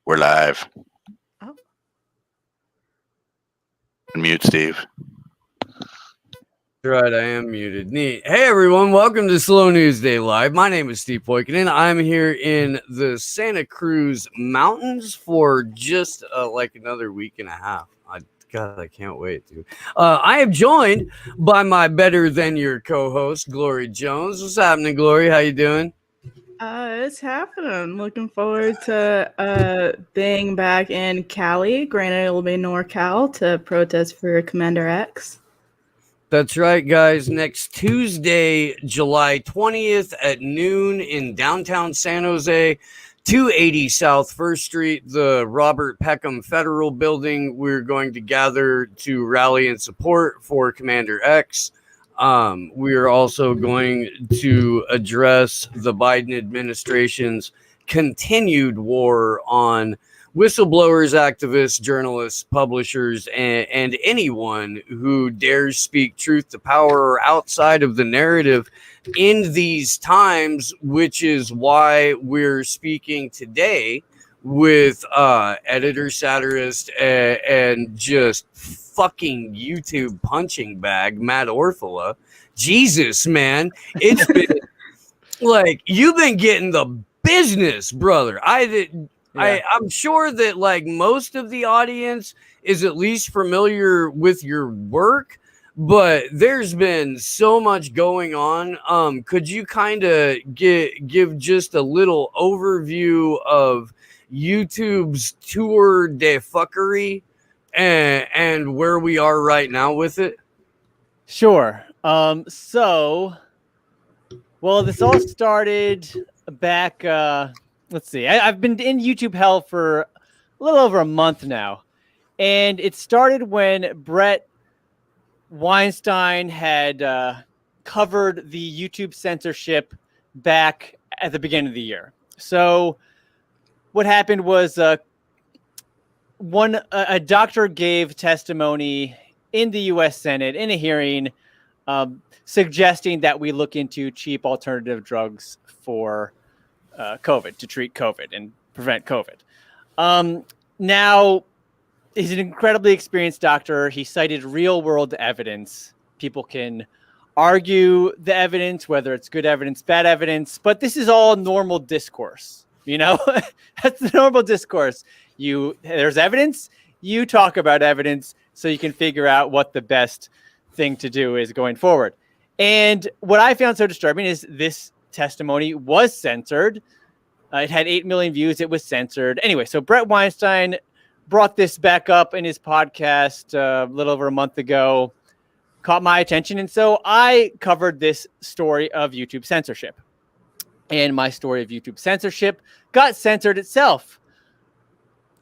We're live. Oh. Unmute, Steve. Right, I am muted. Neat. Hey, everyone. Welcome to Slow News Day Live. My name is Steve Poikinen. I'm here in the Santa Cruz Mountains for just like another week and a half. God, I can't wait, dude. I am joined by my better than your co-host, Glory Jones. What's happening, Glory? How you doing? It's happening. Looking forward to being back in Cali. Granted, it will be NorCal to protest for Commander X. That's right, guys. Next Tuesday, July 20th at noon in downtown San Jose, 280 South 1st Street, the Robert Peckham Federal Building. We're going to gather to rally in support for Commander X. We are also going to address the Biden administration's continued war on whistleblowers, activists, journalists, publishers, and anyone who dares speak truth to power or outside of the narrative in these times, which is why we're speaking today with editor, satirist, and just fucking YouTube punching bag, Matt Orfalea. Jesus, man. It's been like, you've been getting the business, brother. I'm sure that like most of the audience is at least familiar with your work, but there's been so much going on. Could you kind of give just a little overview of YouTube's tour de fuckery and where we are right now with it? Sure. This all started back, let's see. I've been in YouTube hell for a little over a month now. And it started when Brett Weinstein had covered the YouTube censorship back at the beginning of the year. So what happened was a doctor gave testimony in the U.S. Senate in a hearing suggesting that we look into cheap alternative drugs for COVID, to treat COVID and prevent COVID. Now, he's an incredibly experienced doctor. He cited real world evidence. People can argue the evidence, whether it's good evidence, bad evidence, but this is all normal discourse. You know, that's the normal discourse. There's evidence, you talk about evidence so you can figure out what the best thing to do is going forward. And what I found so disturbing is this testimony was censored. It had 8 million views. It was censored. Anyway, so Brett Weinstein brought this back up in his podcast a little over a month ago, caught my attention. And so I covered this story of YouTube censorship. And my story of YouTube censorship got censored itself.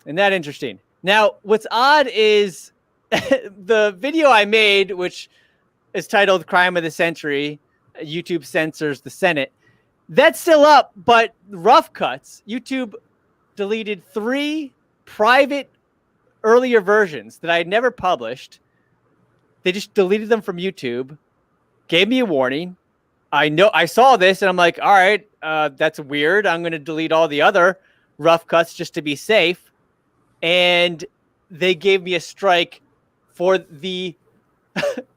Isn't that interesting? Now, what's odd is the video I made, which is titled Crime of the Century, YouTube Censors the Senate. That's still up, but rough cuts. YouTube deleted 3 private earlier versions that I had never published. They just deleted them from YouTube, gave me a warning. I saw this and I'm like, all right, that's weird. I'm going to delete all the other rough cuts just to be safe. And they gave me a strike for the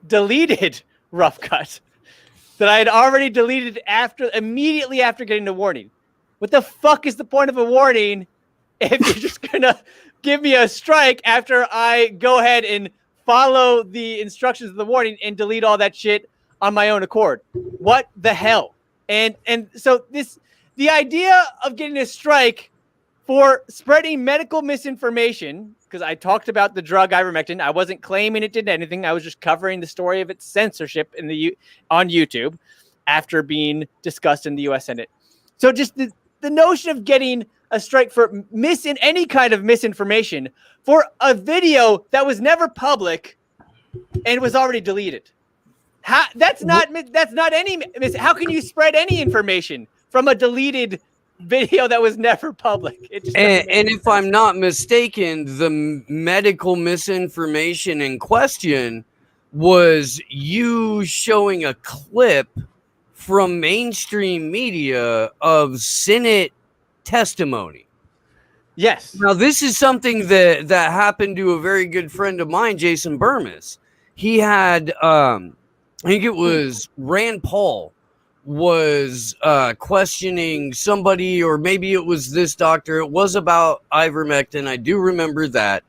deleted rough cut that I had already deleted immediately after getting the warning. What the fuck is the point of a warning if you're just gonna give me a strike after I go ahead and follow the instructions of the warning and delete all that shit on my own accord? What the hell? And so the idea of getting a strike for spreading medical misinformation, because I talked about the drug ivermectin. I wasn't claiming it did anything. I was just covering the story of its censorship on YouTube after being discussed in the U.S. Senate. So just the notion of getting a strike for any kind of misinformation for a video that was never public and was already deleted. That's not any. How can you spread any information from a deleted video that was never public? And if I'm not mistaken, the medical misinformation in question was you showing a clip from mainstream media of Senate testimony. Yes. Now, this is something that happened to a very good friend of mine, Jason Burmis. He had, I think it was Rand Paul was questioning somebody, or maybe it was this doctor. It was about ivermectin. I do remember that.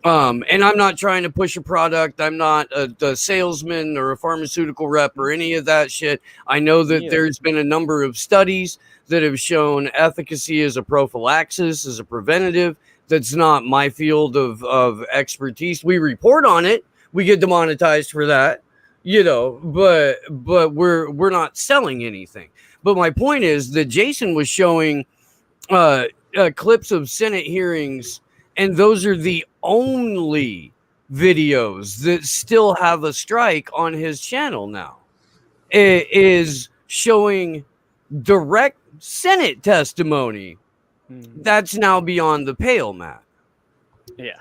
And I'm not trying to push a product. I'm not a salesman or a pharmaceutical rep or any of that shit. I know that there's been a number of studies that have shown efficacy as a prophylaxis, as a preventative. That's not my field of expertise. We report on it. We get demonetized for that, but we're not selling anything. But my point is that Jason was showing clips of Senate hearings, and those are the only videos that still have a strike on his channel now. It is showing direct Senate testimony. That's now beyond the pale, Matt. Yeah.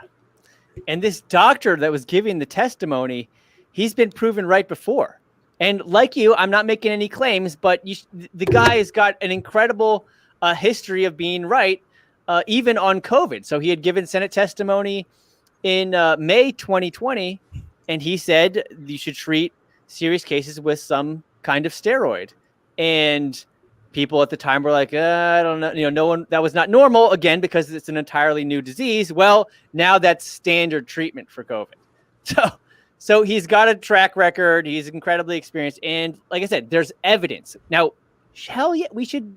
And this doctor that was giving the testimony, he's been proven right before. And like you, I'm not making any claims, but the guy has got an incredible history of being right, even on COVID. So he had given Senate testimony in May 2020, and he said you should treat serious cases with some kind of steroid. And people at the time were like, I don't know, no one, that was not normal, again, because it's an entirely new disease. Well, now that's standard treatment for COVID. So he's got a track record. He's incredibly experienced. And like I said, there's evidence. Now, hell yeah, we should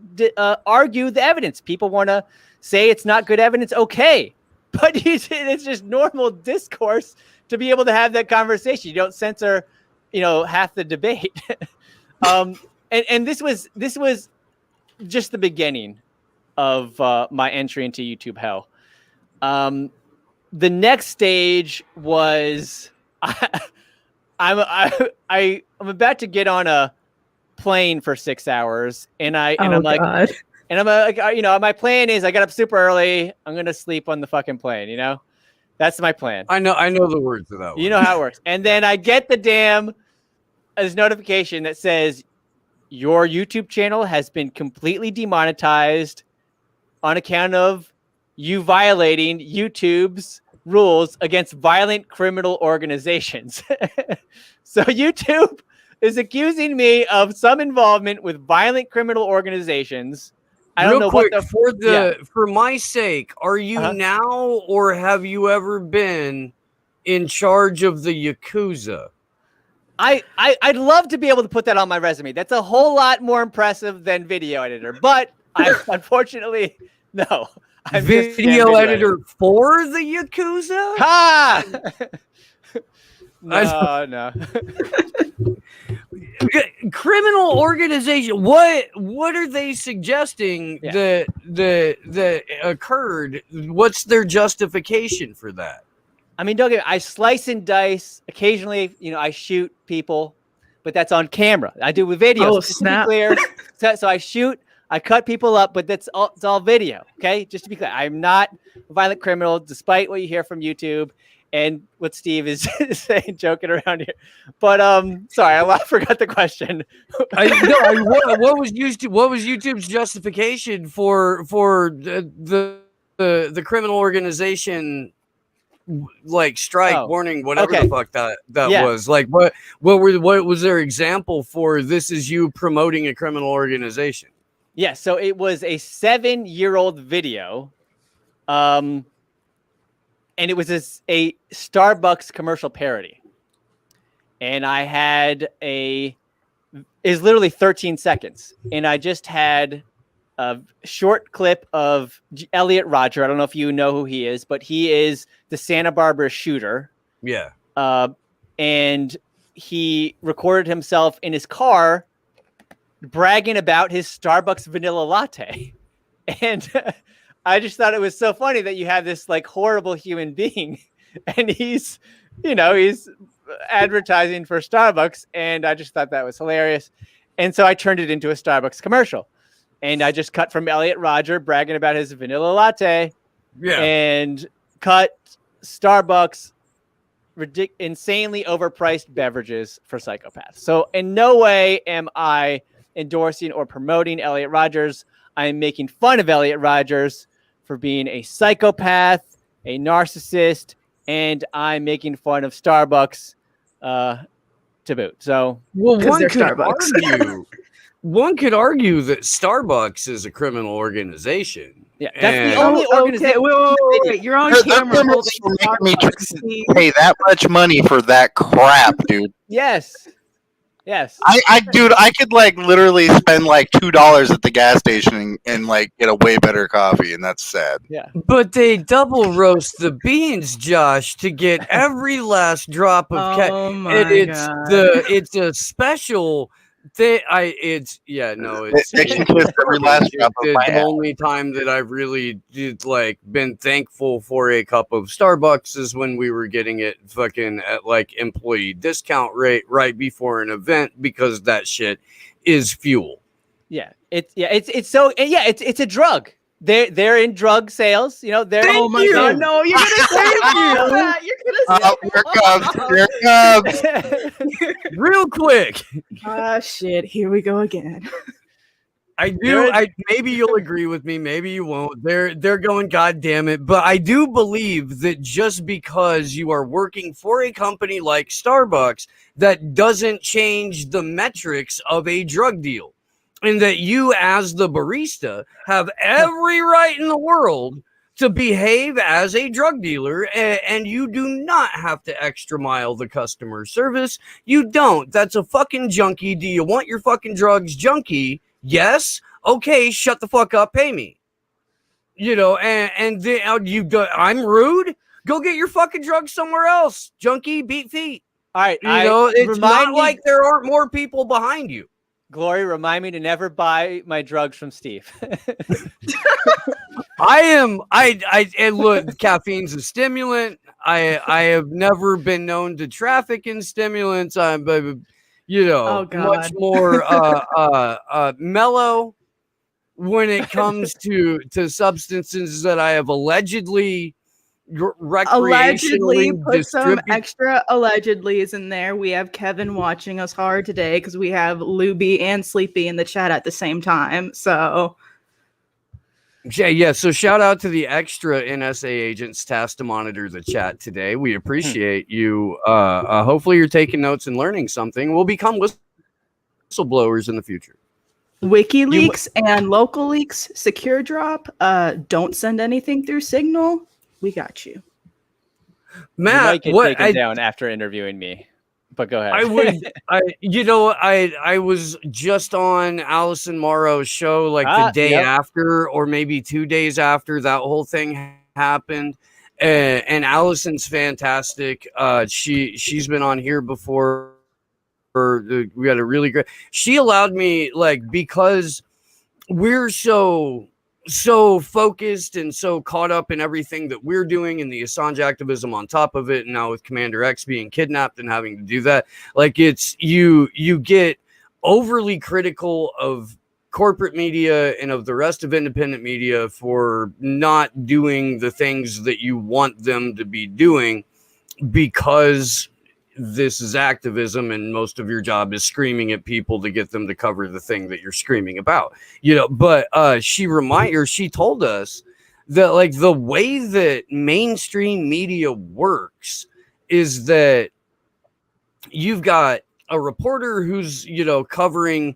argue the evidence. People want to say it's not good evidence. Okay. But it's just normal discourse to be able to have that conversation. You don't censor, half the debate. And this was just the beginning of my entry into YouTube hell. The next stage was I'm about to get on a plane for 6 hours, and I'm like, God. And I'm like, my plan is I got up super early. I'm gonna sleep on the fucking plane. That's my plan. I know the words of that one. You know how it works. And then I get this notification that says your YouTube channel has been completely demonetized on account of you violating YouTube's rules against violent criminal organizations. So YouTube is accusing me of some involvement with violent criminal organizations. I don't know quick, for my sake, are you now, or have you ever been in charge of the Yakuza? I'd love to be able to put that on my resume. That's a whole lot more impressive than video editor, but unfortunately, no. I'm video editor for the Yakuza? Ha! No. Criminal organization. What are they suggesting that occurred? What's their justification for that? I mean, don't get me, I slice and dice. Occasionally, I shoot people, but that's on camera. I do with videos. Oh, snap. To be clear. So I shoot, I cut people up, but it's all video. Okay, just to be clear, I'm not a violent criminal, despite what you hear from YouTube and what Steve is saying, joking around here. But sorry, I forgot the question. What was YouTube's justification for the criminal organization? Like strike, warning, whatever the fuck that was. Like, what was their example for this is you promoting a criminal organization? Yeah, so it was a 7-year-old video, and it was a Starbucks commercial parody, and I had is literally 13 seconds, and I just had a short clip of Elliot Rodger. I don't know if you know who he is, but he is the Santa Barbara shooter. Yeah. And he recorded himself in his car bragging about his Starbucks vanilla latte. And I just thought it was so funny that you have this like horrible human being and he's advertising for Starbucks. And I just thought that was hilarious. And so I turned it into a Starbucks commercial. And I just cut from Elliot Rodger bragging about his vanilla latte, and cut Starbucks insanely overpriced beverages for psychopaths. So in no way am I endorsing or promoting Elliot Rodgers. I am making fun of Elliot Rodgers for being a psychopath, a narcissist, and I'm making fun of Starbucks to boot. So, well, 'Cause they're Starbucks. One could argue that Starbucks is a criminal organization. yeah, that's the And- only Okay, organization. wait. You're on They're camera criminals holding for making me Starbucks. pay that much money for that crap, dude. Yes. Dude, I could like literally spend like $2 at the gas station and like get a way better coffee, and that's sad. Yeah. But they double roast the beans, Josh, to get every last drop of Oh my and god. it's a special thing. It's They can kiss every last drop of my the ass. only time that I've really been thankful for a cup of Starbucks is when we were getting it fucking at like employee discount rate right before an event, because that shit is fuel. Yeah. It's a drug. They're in drug sales. You know, they're Oh my god, no, you're gonna say that. You're gonna say Here comes. Real quick. Ah, shit, here we go again. Maybe you'll agree with me, maybe you won't. They're going, God damn it. But I do believe that just because you are working for a company like Starbucks, that doesn't change the metrics of a drug deal. And that you, as the barista, have every right in the world to behave as a drug dealer, and you do not have to extra mile the customer service. You don't. That's a fucking junkie. Do you want your fucking drugs, junkie? Yes. Okay, shut the fuck up, pay me. You know, and then you go, I'm rude? Go get your fucking drugs somewhere else. Junkie, beat feet. All right. You know, it's not like there aren't more people behind you. Glory, remind me to never buy my drugs from Steve. And look, caffeine's a stimulant. I have never been known to traffic in stimulants. I'm, much more mellow when it comes to substances that I have allegedly recreationally Put some extra allegedlys in there. We have Kevin watching us hard today because we have Luby and Sleepy in the chat at the same time. So yeah. So shout out to the extra NSA agents tasked to monitor the chat today. We appreciate you. Hopefully you're taking notes and learning something. We'll become whistleblowers in the future. WikiLeaks and local leaks, secure drop. Don't send anything through Signal. We got you, Matt. You might get taken down after interviewing me, but go ahead. I was just on Allison Morrow's show the day after, or maybe 2 days after that whole thing happened. And Allison's fantastic. She's been on here before. We had a really great. She allowed me, because we're so focused and so caught up in everything that we're doing and the Assange activism on top of it, and now with Commander X being kidnapped and having to do that, it's you get overly critical of corporate media and of the rest of independent media for not doing the things that you want them to be doing, because this is activism and most of your job is screaming at people to get them to cover the thing that you're screaming about, but she told us that the way that mainstream media works is that you've got a reporter who's covering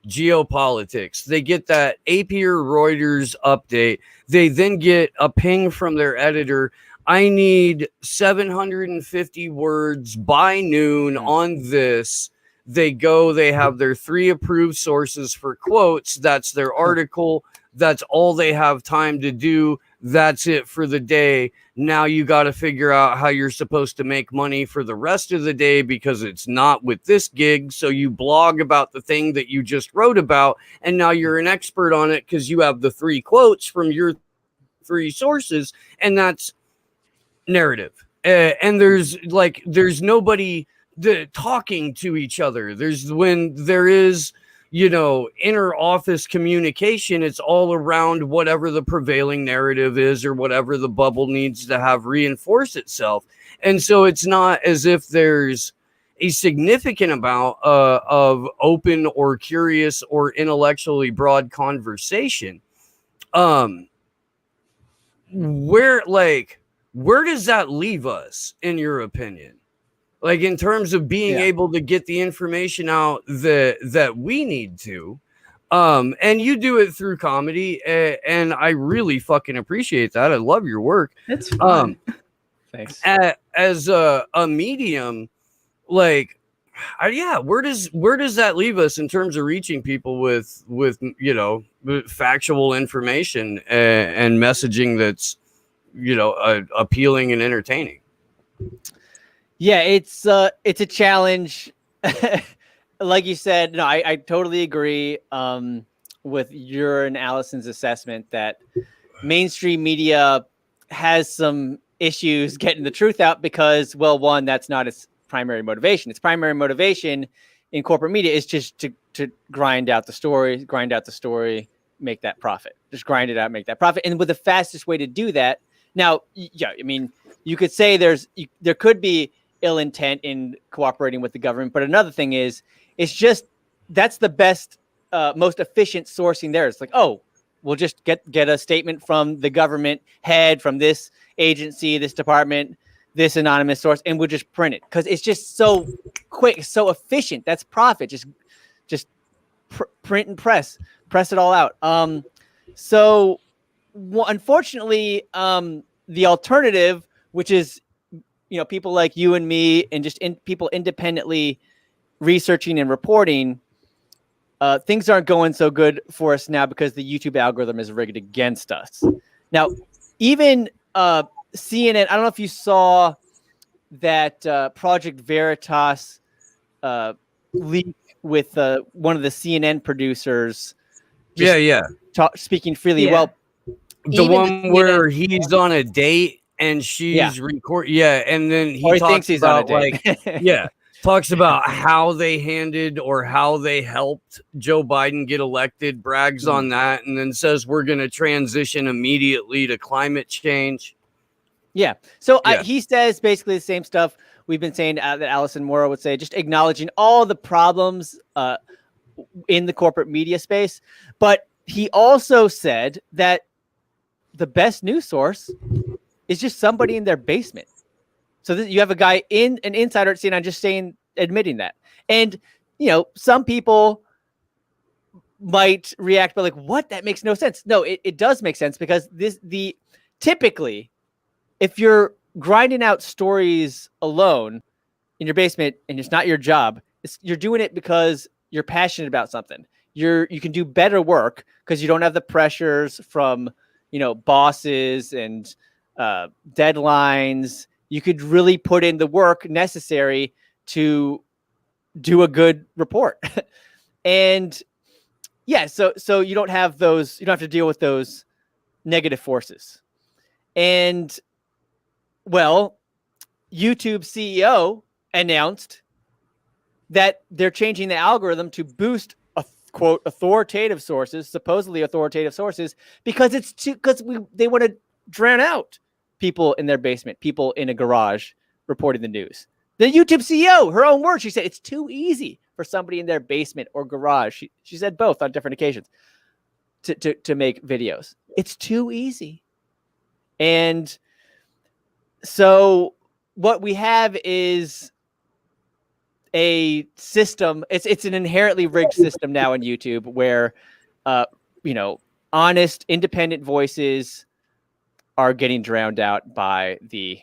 geopolitics. They get that AP or Reuters update. They then get a ping from their editor. I need 750 words by noon on this. They have their 3 approved sources for quotes. That's their article. That's all they have time to do. That's it for the day. Now you got to figure out how you're supposed to make money for the rest of the day, because it's not with this gig. So you blog about the thing that you just wrote about, and now you're an expert on it because you have the 3 quotes from your 3 sources, and that's narrative. And there's nobody talking to each other. When there is inner office communication, it's all around whatever the prevailing narrative is or whatever the bubble needs to have reinforce itself. And so it's not as if there's a significant amount of open or curious or intellectually broad conversation. where does that leave us, in your opinion? Like, in terms of being able to get the information out that we need to. And you do it through comedy, and I really fucking appreciate that. I love your work. It's fun. Thanks. As a medium, like, where does that leave us in terms of reaching people with factual information and messaging that's appealing and entertaining? Yeah, it's a challenge. Like you said, no, I totally agree with your and Allison's assessment that mainstream media has some issues getting the truth out because, well, one, that's not its primary motivation. Its primary motivation in corporate media is just to grind out the story, make that profit. Just grind it out, make that profit. And with the fastest way to do that, now, yeah, I mean, you could say there could be ill intent in cooperating with the government, but another thing is, it's just that's the best, most efficient sourcing there. It's like, oh, we'll just get a statement from the government head, from this agency, this department, this anonymous source, and we'll just print it because it's just so quick, so efficient. That's profit. Just print and press it all out. So unfortunately, the alternative, which is people like you and me, and just people independently researching and reporting, things aren't going so good for us now because the YouTube algorithm is rigged against us. Now, even CNN, I don't know if you saw that Project Veritas leak with one of the CNN producers. Speaking freely. Yeah. Well, the one where he's on a date and she's recording. Yeah, and then he talks about talks about how they handed or how they helped Joe Biden get elected, brags on that, and then says we're going to transition immediately to climate change. Yeah. So he says basically the same stuff we've been saying that Allison Moore would say, just acknowledging all the problems in the corporate media space. But he also said that the best news source is just somebody in their basement. So you have a guy an insider at CNN just admitting that. And, some people might react by like, what? That makes no sense. No, it does make sense because typically, if you're grinding out stories alone in your basement and it's not your job, you're doing it because you're passionate about something. You can do better work because you don't have the pressures from, bosses and deadlines. You could really put in the work necessary to do a good report. And so you don't have those, you don't have to deal with those negative forces. And well, YouTube's CEO announced that they're changing the algorithm to boost quote authoritative sources, supposedly authoritative sources, because they want to drown out people in their basement, people in a garage reporting the news. The YouTube CEO, her own words, she said it's too easy for somebody in their basement or garage. She said both on different occasions to make videos. It's too easy. And so what we have is a system. It's an inherently rigged system now in YouTube where, honest, independent voices are getting drowned out by the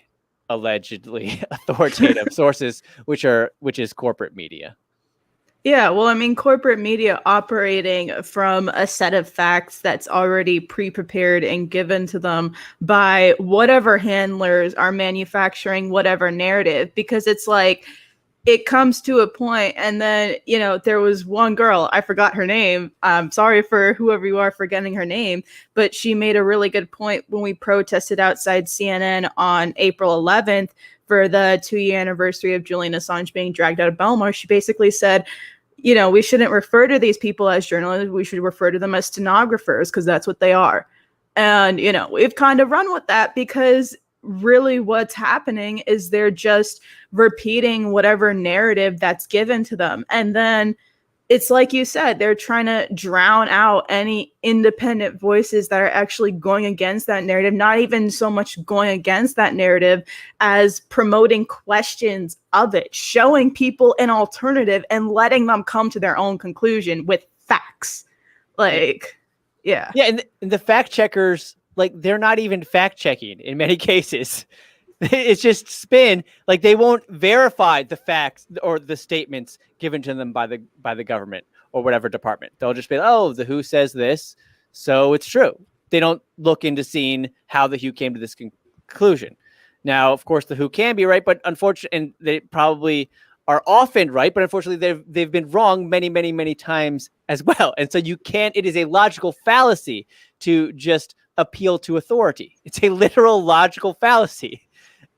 allegedly authoritative sources, which is corporate media. Yeah, well, I mean, corporate media operating from a set of facts that's already pre-prepared and given to them by whatever handlers are manufacturing whatever narrative, because it's like, it comes to a point, and then, there was one girl, I forgot her name. I'm sorry for whoever you are forgetting her name, but she made a really good point when we protested outside CNN on April 11th for the 2-year anniversary of Julian Assange being dragged out of Belmar. She basically said, we shouldn't refer to these people as journalists. We should refer to them as stenographers because that's what they are. And, we've kind of run with that because really what's happening is they're just repeating whatever narrative that's given to them. And then it's like you said, they're trying to drown out any independent voices that are actually going against that narrative, not even so much going against that narrative as promoting questions of it, showing people an alternative and letting them come to their own conclusion with facts. Like, yeah. Yeah, and the fact checkers, like, they're not even fact checking in many cases. It's just spin. Like, they won't verify the facts or the statements given to them by the government or whatever department. They'll just be, oh, the WHO says this, so it's true. They don't look into seeing how the WHO came to this conclusion. Now, of course, the WHO can be right, but unfortunately, and they probably are often right, but unfortunately, they've been wrong many, many, many times as well. And so you can't. It is a logical fallacy to just appeal to authority. It's a literal logical fallacy.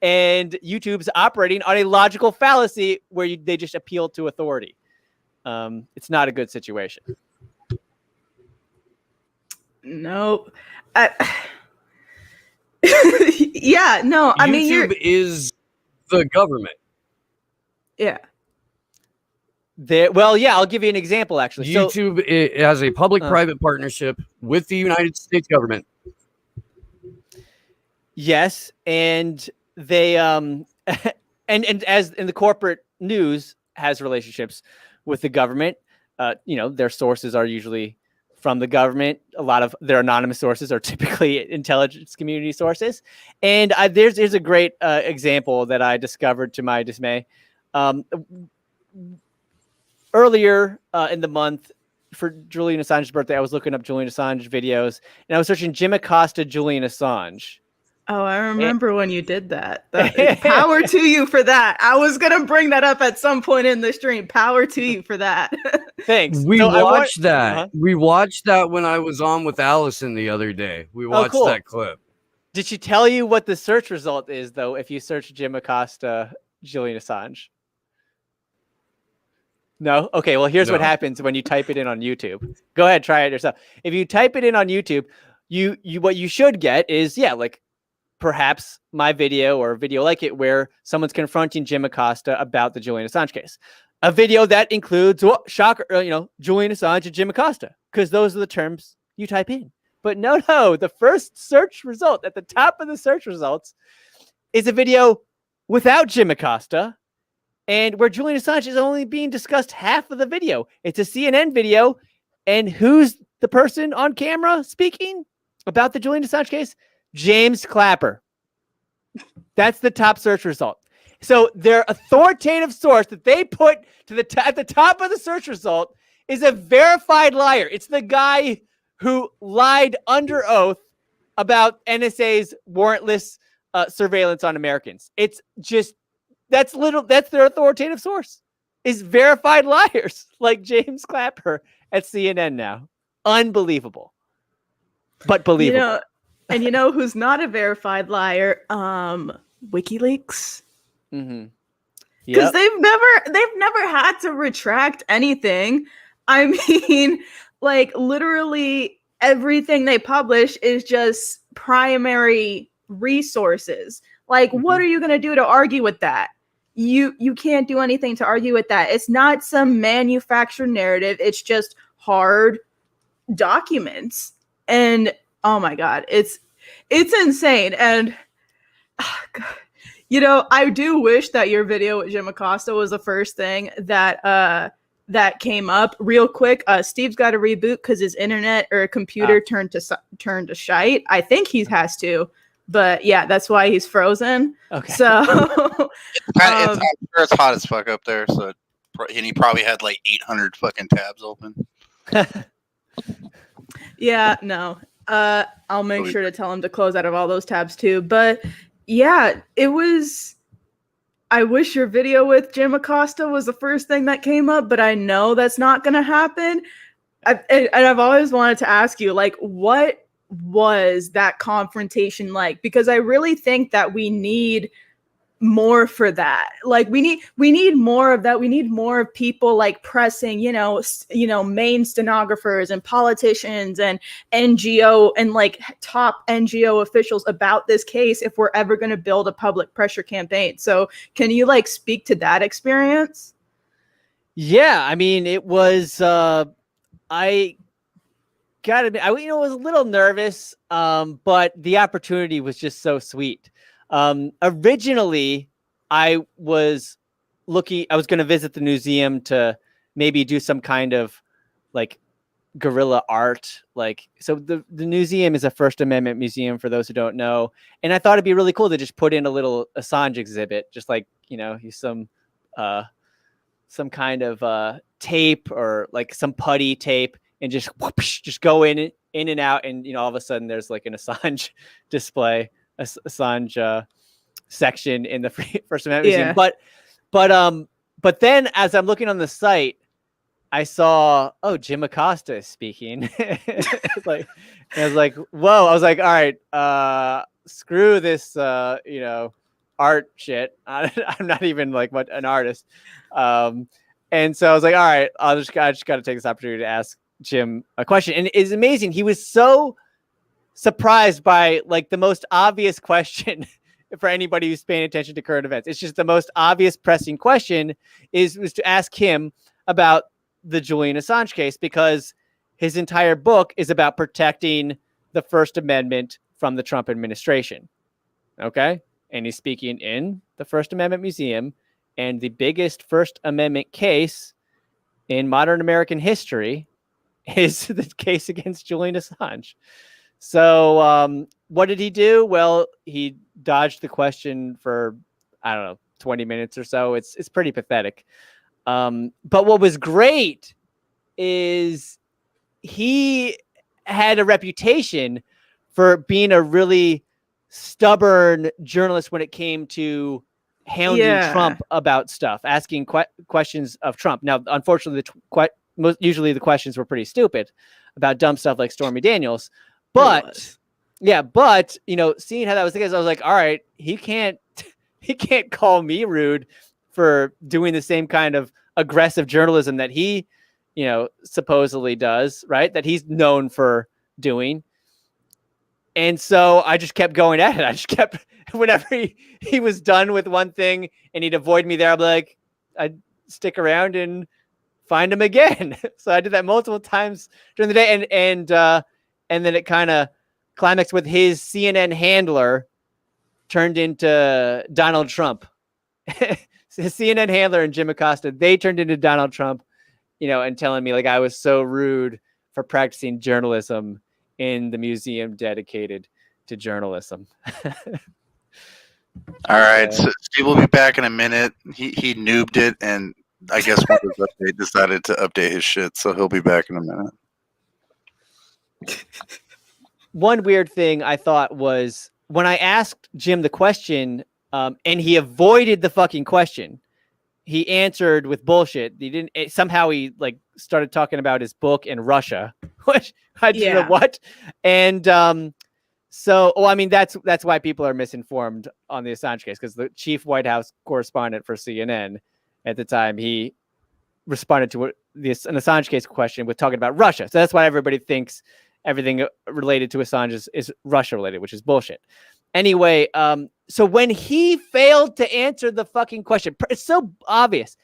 And YouTube's operating on a logical fallacy where they just appeal to authority. It's not a good situation. No. Yeah, no. I mean, YouTube is the government. Yeah. Well, yeah, I'll give you an example, actually. YouTube has a public-private partnership with the United States government. Yes, and they and as in the corporate news has relationships with the government. Their sources are usually from the government. A lot of their anonymous sources are typically intelligence community sources. And there's a great example that I discovered to my dismay. Earlier in the month, for Julian Assange's birthday, I was looking up Julian Assange videos, and I was searching Jim Acosta, Julian Assange. Oh, I remember when you did that. Power to you for that. I was going to bring that up at some point in the stream. Power to you for that. Thanks. We watched that. Uh-huh. We watched that when I was on with Allison the other day. We watched that clip. Did she tell you what the search result is, though, if you search Jim Acosta, Julian Assange? No? Okay, well, here's what happens when you type it in on YouTube. Go ahead, try it yourself. If you type it in on YouTube, you what you should get is, like, perhaps my video or a video like it where someone's confronting Jim Acosta about the Julian Assange case. A video that includes, shocker, Julian Assange and Jim Acosta, because those are the terms you type in. But no, the first search result at the top of the search results is a video without Jim Acosta, and where Julian Assange is only being discussed half of the video. It's a CNN video, and who's the person on camera speaking about the Julian Assange case? James Clapper. That's the top search result. So their authoritative source that they put to at the top of the search result is a verified liar. It's the guy who lied under oath about NSA's warrantless surveillance on Americans. It's just that's their authoritative source is verified liars like James Clapper at CNN now. Unbelievable, but believable. And you know who's not a verified liar? WikiLeaks. Mm-hmm. Because they've never had to retract anything. I mean, like, literally everything they publish is just primary resources. Like, what are you going to do to argue with that? You can't do anything to argue with that. It's not some manufactured narrative. It's just hard documents. And oh my God, it's insane. And I do wish that your video with Jim Acosta was the first thing that came up real quick. Steve's got to reboot because his internet or computer turned to shite. I think he has to, but yeah, that's why he's frozen. Okay. So I'm sure it's hot as fuck up there. So, and he probably had like 800 fucking tabs open. Yeah, no. I'll make sure to tell him to close out of all those tabs too. But yeah, I wish your video with Jim Acosta was the first thing that came up, but I know that's not going to happen. I've always wanted to ask you, like, what was that confrontation like? Because I really think that we need more for that. Like, we need more of that. We need more of people like pressing, main stenographers and politicians and NGO and like top NGO officials about this case if we're ever going to build a public pressure campaign. So can you like speak to that experience? Yeah, I mean, it was. I gotta admit, I was a little nervous, but the opportunity was just so sweet. Originally, I was going to visit the museum to maybe do some kind of like guerrilla art. Like, so the museum is a First Amendment museum for those who don't know, and I thought it'd be really cool to just put in a little Assange exhibit, just like use some kind of tape or like some putty tape, and just whoosh, just go in and out, and all of a sudden there's like an Assange display, Assange section in the First Amendment Museum. But then as I'm looking on the site, I saw, Jim Acosta is speaking. Like, and I was like, whoa! I was like, all right, screw this, art shit. I'm not even like an artist. And so I was like, all right, I just got to take this opportunity to ask Jim a question. And it's amazing. He was so surprised by like the most obvious question for anybody who's paying attention to current events. It's just the most obvious pressing question was to ask him about the Julian Assange case, because his entire book is about protecting the First Amendment from the Trump administration. Okay. And he's speaking in the First Amendment Museum, and the biggest First Amendment case in modern American history is the case against Julian Assange. So what did he do? Well, he dodged the question for, I don't know, 20 minutes or so. It's pretty pathetic. But what was great is he had a reputation for being a really stubborn journalist when it came to hounding Trump about stuff, asking questions of Trump. Now, unfortunately, usually the questions were pretty stupid about dumb stuff like Stormy Daniels. But seeing how that was the case, I was like, all right, he can't call me rude for doing the same kind of aggressive journalism that he, supposedly does, right? That he's known for doing. And so I just kept going at it. I just kept, whenever he was done with one thing and he'd avoid me there, I'd be like, I'd stick around and find him again. So I did that multiple times during the day. And then it kind of climaxed with his CNN handler turned into Donald Trump. His CNN handler and Jim Acosta, they turned into Donald Trump, and telling me like I was so rude for practicing journalism in the museum dedicated to journalism. All right, so Steve will be back in a minute. He noobed it, and I guess when his update decided to update his shit, so he'll be back in a minute. One weird thing I thought was when I asked Jim the question, and he avoided the fucking question. He answered with bullshit. He like started talking about his book in Russia, which I didn't know what. And that's why people are misinformed on the Assange case, because the chief White House correspondent for CNN at the time, he responded to an Assange case question with talking about Russia. So that's why everybody thinks everything related to Assange is Russia related, which is bullshit. Anyway, so when he failed to answer the fucking question, it's so obvious.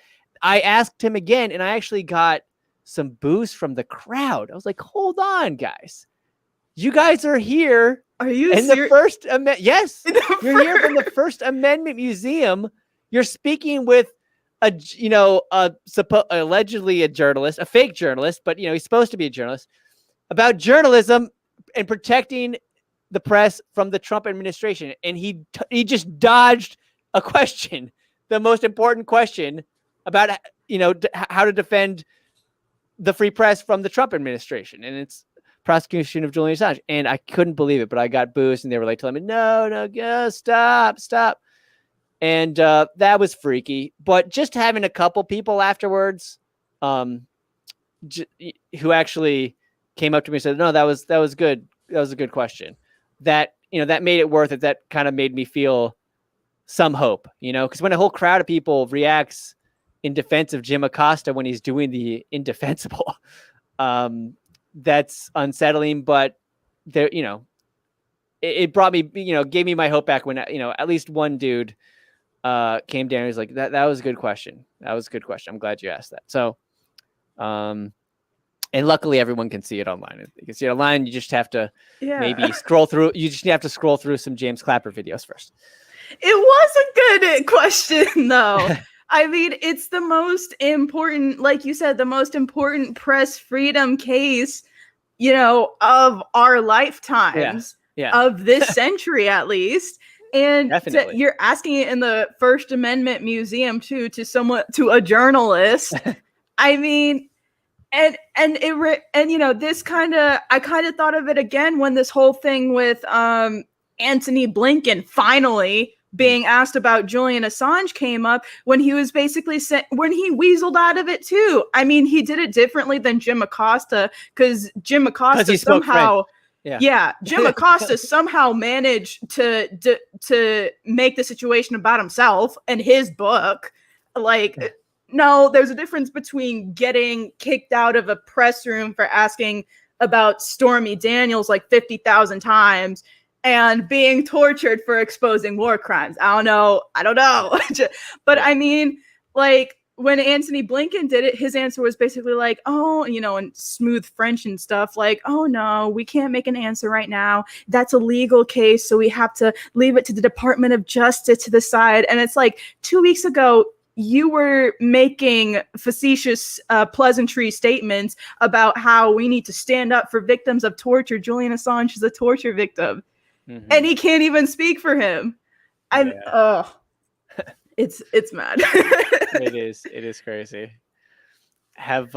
I asked him again, and I actually got some boos from the crowd. I was like, hold on, guys. You guys are here. Are you in the First Amendment? Yes. You're here from the First Amendment Museum. You're speaking with allegedly a journalist, a fake journalist, but he's supposed to be a journalist, about journalism and protecting the press from the Trump administration. And he just dodged a question, the most important question about, how to defend the free press from the Trump administration. And it's prosecution of Julian Assange. And I couldn't believe it, but I got boos, and they were like telling me, no, stop. And that was freaky. But just having a couple people afterwards who actually came up to me and said, no, that was good. That was a good question. That, that made it worth it. That kind of made me feel some hope, because when a whole crowd of people reacts in defense of Jim Acosta when he's doing the indefensible, that's unsettling. But there, it brought me, gave me my hope back when, at least one dude came down. He's like, that was a good question. That was a good question. I'm glad you asked that. So, and luckily everyone can see it online. You can see it online. You just have to maybe scroll through. You just have to scroll through some James Clapper videos first. It was a good question, though. I mean, it's the most important, like you said, the most important press freedom case, of our lifetimes, of this century at least. And you're asking it in the First Amendment Museum too, to a journalist. I mean, and this I kind of thought of it again when this whole thing with Anthony Blinken finally being asked about Julian Assange came up, when he was basically when he weaseled out of it too. I mean, he did it differently than Jim Acosta, because Jim Acosta somehow. Jim Acosta somehow managed to make the situation about himself and his book. Like, no, there's a difference between getting kicked out of a press room for asking about Stormy Daniels like 50,000 times and being tortured for exposing war crimes. I don't know. But I mean, like, when Anthony Blinken did it, his answer was basically like, oh, in smooth French and stuff, like, oh, no, we can't make an answer right now. That's a legal case, so we have to leave it to the Department of Justice to decide. And it's like 2 weeks ago, you were making facetious pleasantry statements about how we need to stand up for victims of torture. Julian Assange is a torture victim, and he can't even speak for him. It's mad. It is crazy. Have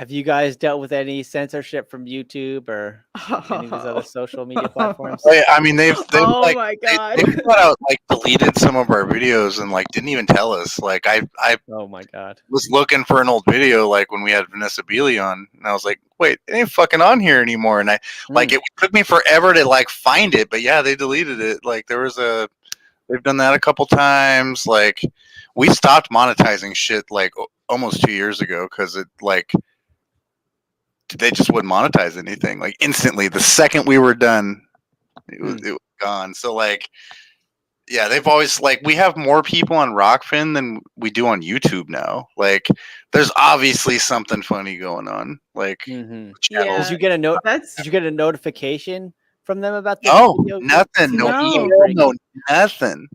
you guys dealt with any censorship from YouTube or any of these other social media platforms? I mean, they've oh my god, they flat out deleted some of our videos and didn't even tell us. Like, I oh my god, was looking for an old video when we had Vanessa Beeley on, and I was like, wait, it ain't fucking on here anymore. And it took me forever to find it, but yeah, they deleted it. They've done that a couple times. We stopped monetizing shit almost 2 years ago because they just wouldn't monetize anything. Instantly, the second we were done, it was gone. So yeah, they've always we have more people on Rockfin than we do on YouTube now. There's obviously something funny going on. Channels. Did you get a note? Did you get a notification from them about this? No, nothing. No email. No nothing.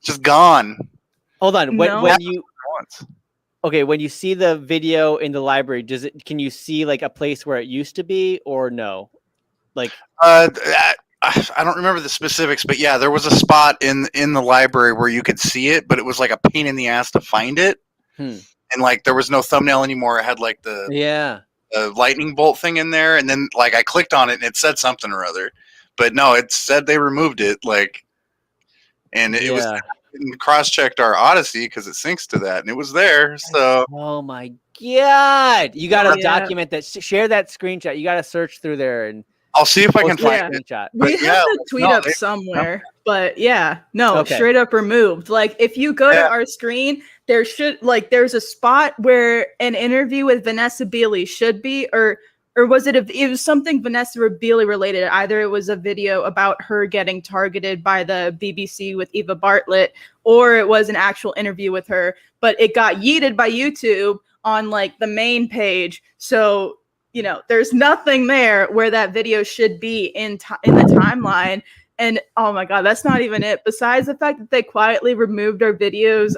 Just gone. Hold on. When you see the video in the library, can you see a place where it used to be, or no? I don't remember the specifics, but yeah, there was a spot in the library where you could see it, but it was a pain in the ass to find it. And there was no thumbnail anymore. It had the lightning bolt thing in there, and then I clicked on it and it said something or other, but no, it said they removed it. And it was cross-checked our Odyssey because it syncs to that, and it was there. So, oh my god, you gotta document that. Share that screenshot. You gotta search through there, and I'll see if I can find it. We have the tweet up somewhere, but straight up removed. If you go to our screen, there's a spot where an interview with Vanessa Beeley should be, or was it? It was something Vanessa Beeley related. Either it was a video about her getting targeted by the BBC with Eva Bartlett, or it was an actual interview with her. But it got yeeted by YouTube on the main page. So there's nothing there where that video should be in the timeline. And oh my god, that's not even it. Besides the fact that they quietly removed our videos,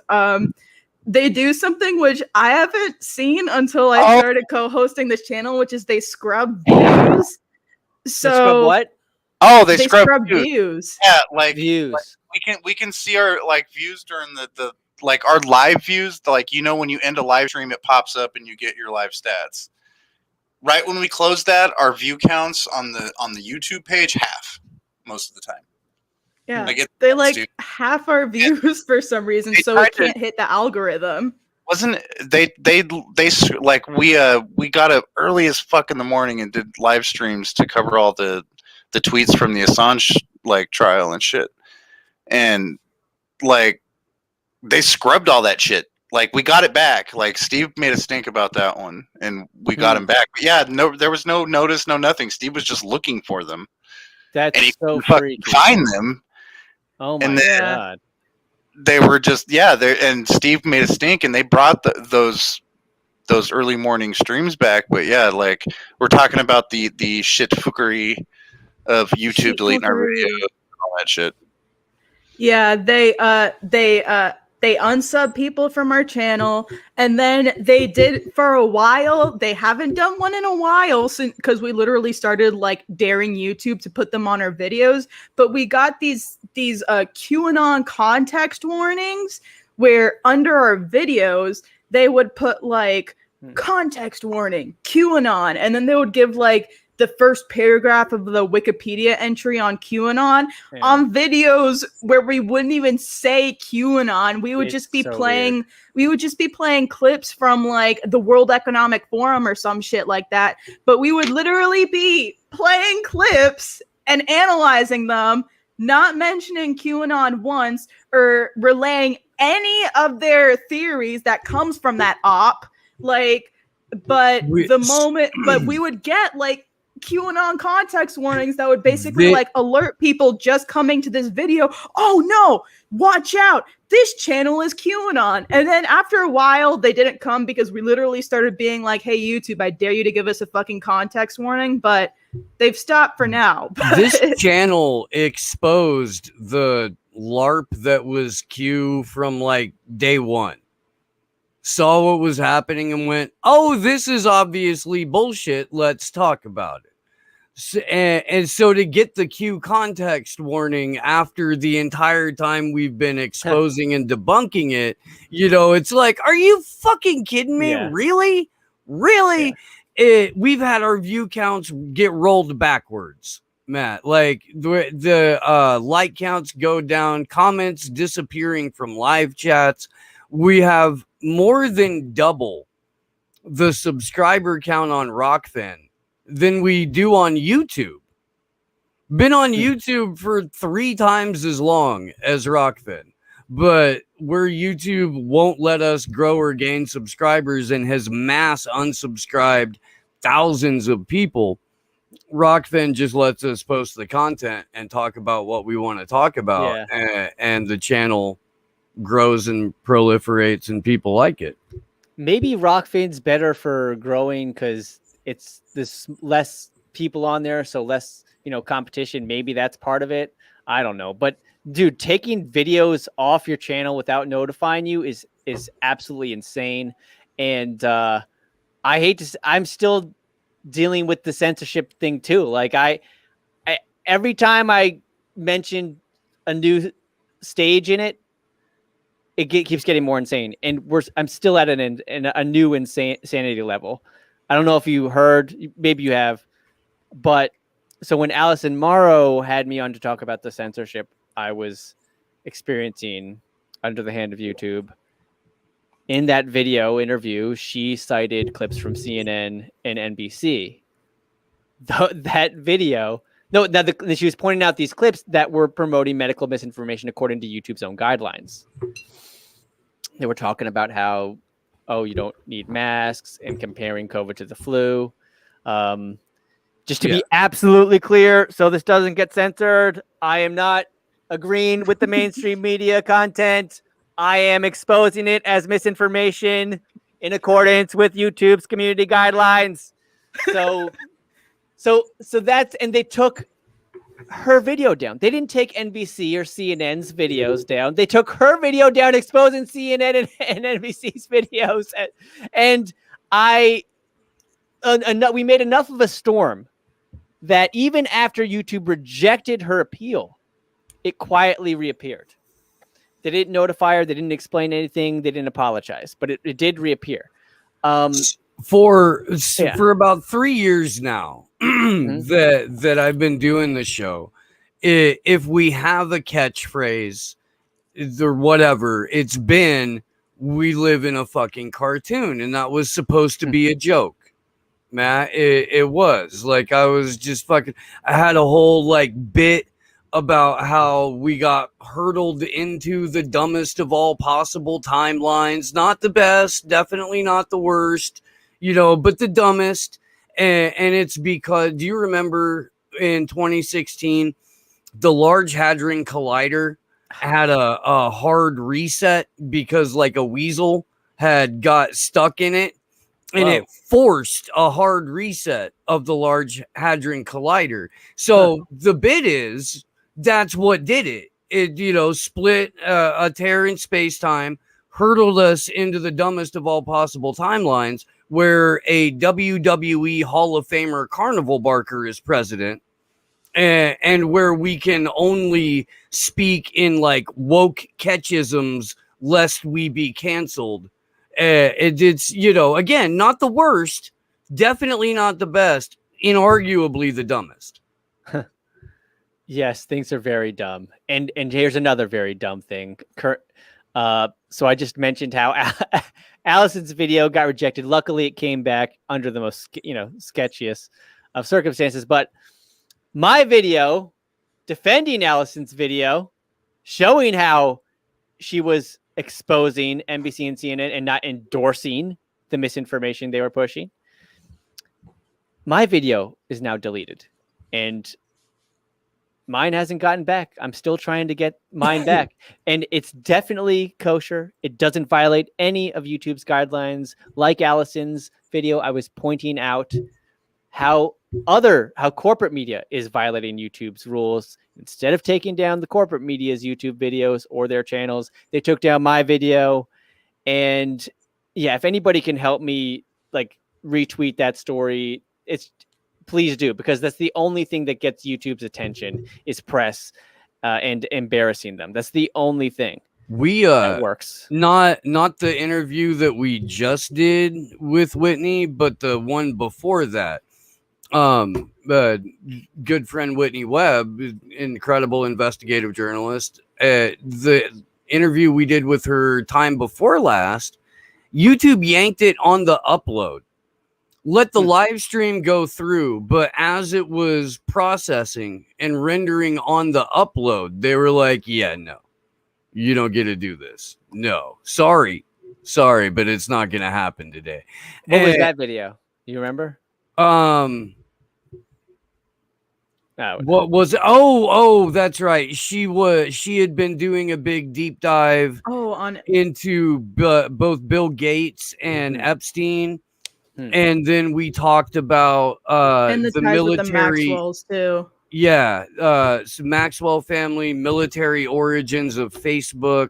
they do something which I haven't seen until I started co-hosting this channel, which is they scrub views. So they scrub what? Oh, they scrub views. Yeah, views. We can see our views during the our live views. When you end a live stream, it pops up and you get your live stats. Right when we close that, our view counts on the YouTube page half most of the time. Yeah, they half our views for some reason, so it can't hit the algorithm. Wasn't they we got up early as fuck in the morning and did live streams to cover all the tweets from the Assange trial and shit, and they scrubbed all that shit. We got it back. Steve made a stink about that one, and we got him back. But yeah, no, there was no notice, no nothing. Steve was just looking for them. That's and he so freaky. Find them. Oh my god! they were just and Steve made a stink, and they brought those early morning streams back. But yeah, like we're talking about the shit fuckery of YouTube deleting our videos and all that shit. Yeah, they unsub people from our channel, and then they did for a while. They haven't done one in a while since, because we literally started like daring YouTube to put them on our videos. But we got these QAnon context warnings where under our videos they would put like context warning QAnon, and then they would give like the first paragraph of the Wikipedia entry on QAnon on videos where we wouldn't even say QAnon. We would just be playing. Weird. We would just be playing clips from like the World Economic Forum or some shit like that. But we would literally be playing clips and analyzing them, not mentioning QAnon once or relaying any of their theories that comes from that op. Like, but we would get like QAnon context warnings that would basically like alert people just coming to this video. Oh no, watch out. This channel is QAnon. And then after a while, they didn't come because we literally started being like, hey, YouTube, I dare you to give us a fucking context warning. But they've stopped for now. This channel exposed the LARP that was Q from like day one. Saw what was happening and went, oh, this is obviously bullshit. Let's talk about it. And so to get the Q context warning after the entire time we've been exposing and debunking it, you know, it's like, are you fucking kidding me? Yeah. Really? Yeah. We've had our view counts get rolled backwards, Matt. Like the like counts go down, comments disappearing from live chats. We have more than double the subscriber count on Rockfin than we do on YouTube. Been on YouTube for 3 times as long as Rockfin, but where YouTube won't let us grow or gain subscribers and has mass unsubscribed thousands of people, Rockfin just lets us post the content and talk about what we want to talk about, and the channel grows and proliferates and people like it. Maybe Rockfin's better for growing because it's this less people on there, so less, you know, competition. Maybe that's part of it. I don't know. But dude, taking videos off your channel without notifying you is absolutely insane. And I hate to I'm still dealing with the censorship thing too. Like I every time I mention a new stage in it, keeps getting more insane, and I'm still at a new insanity level. I don't know if you heard, maybe you have, but so when Allison Morrow had me on to talk about the censorship I was experiencing under the hand of YouTube, in that video interview, she cited clips from CNN and NBC. That video, she was pointing out these clips that were promoting medical misinformation according to YouTube's own guidelines. They were talking about how, you don't need masks and comparing COVID to the flu. Just to be absolutely clear, so this doesn't get censored, I am not agreeing with the mainstream media content. I am exposing it as misinformation in accordance with YouTube's community guidelines. So that's, and they took her video down. They didn't take NBC or CNN's videos down. They took her video down, exposing CNN and NBC's videos. And we made enough of a storm that even after YouTube rejected her appeal, it quietly reappeared. They didn't notify her. They didn't explain anything. They didn't apologize, but it did reappear. For about 3 years now that I've been doing the show, if we have a catchphrase or whatever, it's been, we live in a fucking cartoon, and that was supposed to be a joke. Matt, it was like, I was just fucking, I had a whole like bit about how we got hurtled into the dumbest of all possible timelines. Not the best, definitely not the worst, you know, but the dumbest. And it's because, do you remember in 2016, the Large Hadron Collider had a hard reset because like a weasel had got stuck in it, and it forced a hard reset of the Large Hadron Collider. So the bit is that's what did it. It, you know, split a tear in space-time, hurtled us into the dumbest of all possible timelines where a WWE Hall of Famer Carnival Barker is president, and where we can only speak in like woke catchisms lest we be canceled. It's, you know, again, not the worst, definitely not the best, inarguably the dumbest. Yes, things are very dumb. And here's another very dumb thing. So I just mentioned how Allison's video got rejected. Luckily, it came back under the most, sketchiest of circumstances. But my video defending Allison's video, showing how she was exposing NBC and CNN and not endorsing the misinformation they were pushing. My video is now deleted, and mine hasn't gotten back. I'm still trying to get mine back, and it's definitely kosher. It doesn't violate any of YouTube's guidelines. Like Allison's video, I was pointing out how corporate media is violating YouTube's rules. Instead of taking down the corporate media's YouTube videos or their channels, they took down my video. And yeah, if anybody can help me like retweet that story, please do, because that's the only thing that gets YouTube's attention is press and embarrassing them. That's the only thing. That works. Not the interview that we just did with Whitney, but the one before that. Good friend Whitney Webb, incredible investigative journalist. The interview we did with her time before last, YouTube yanked it on the upload. Let the live stream go through, but as it was processing and rendering on the upload, they were like, yeah, no, you don't get to do this. No, sorry, but it's not going to happen today. What was that video? Do you remember? What was oh that's right, she had been doing a big deep dive into both Bill Gates and Epstein, and then we talked about and the military, with the Maxwells too. Some Maxwell family, military origins of Facebook,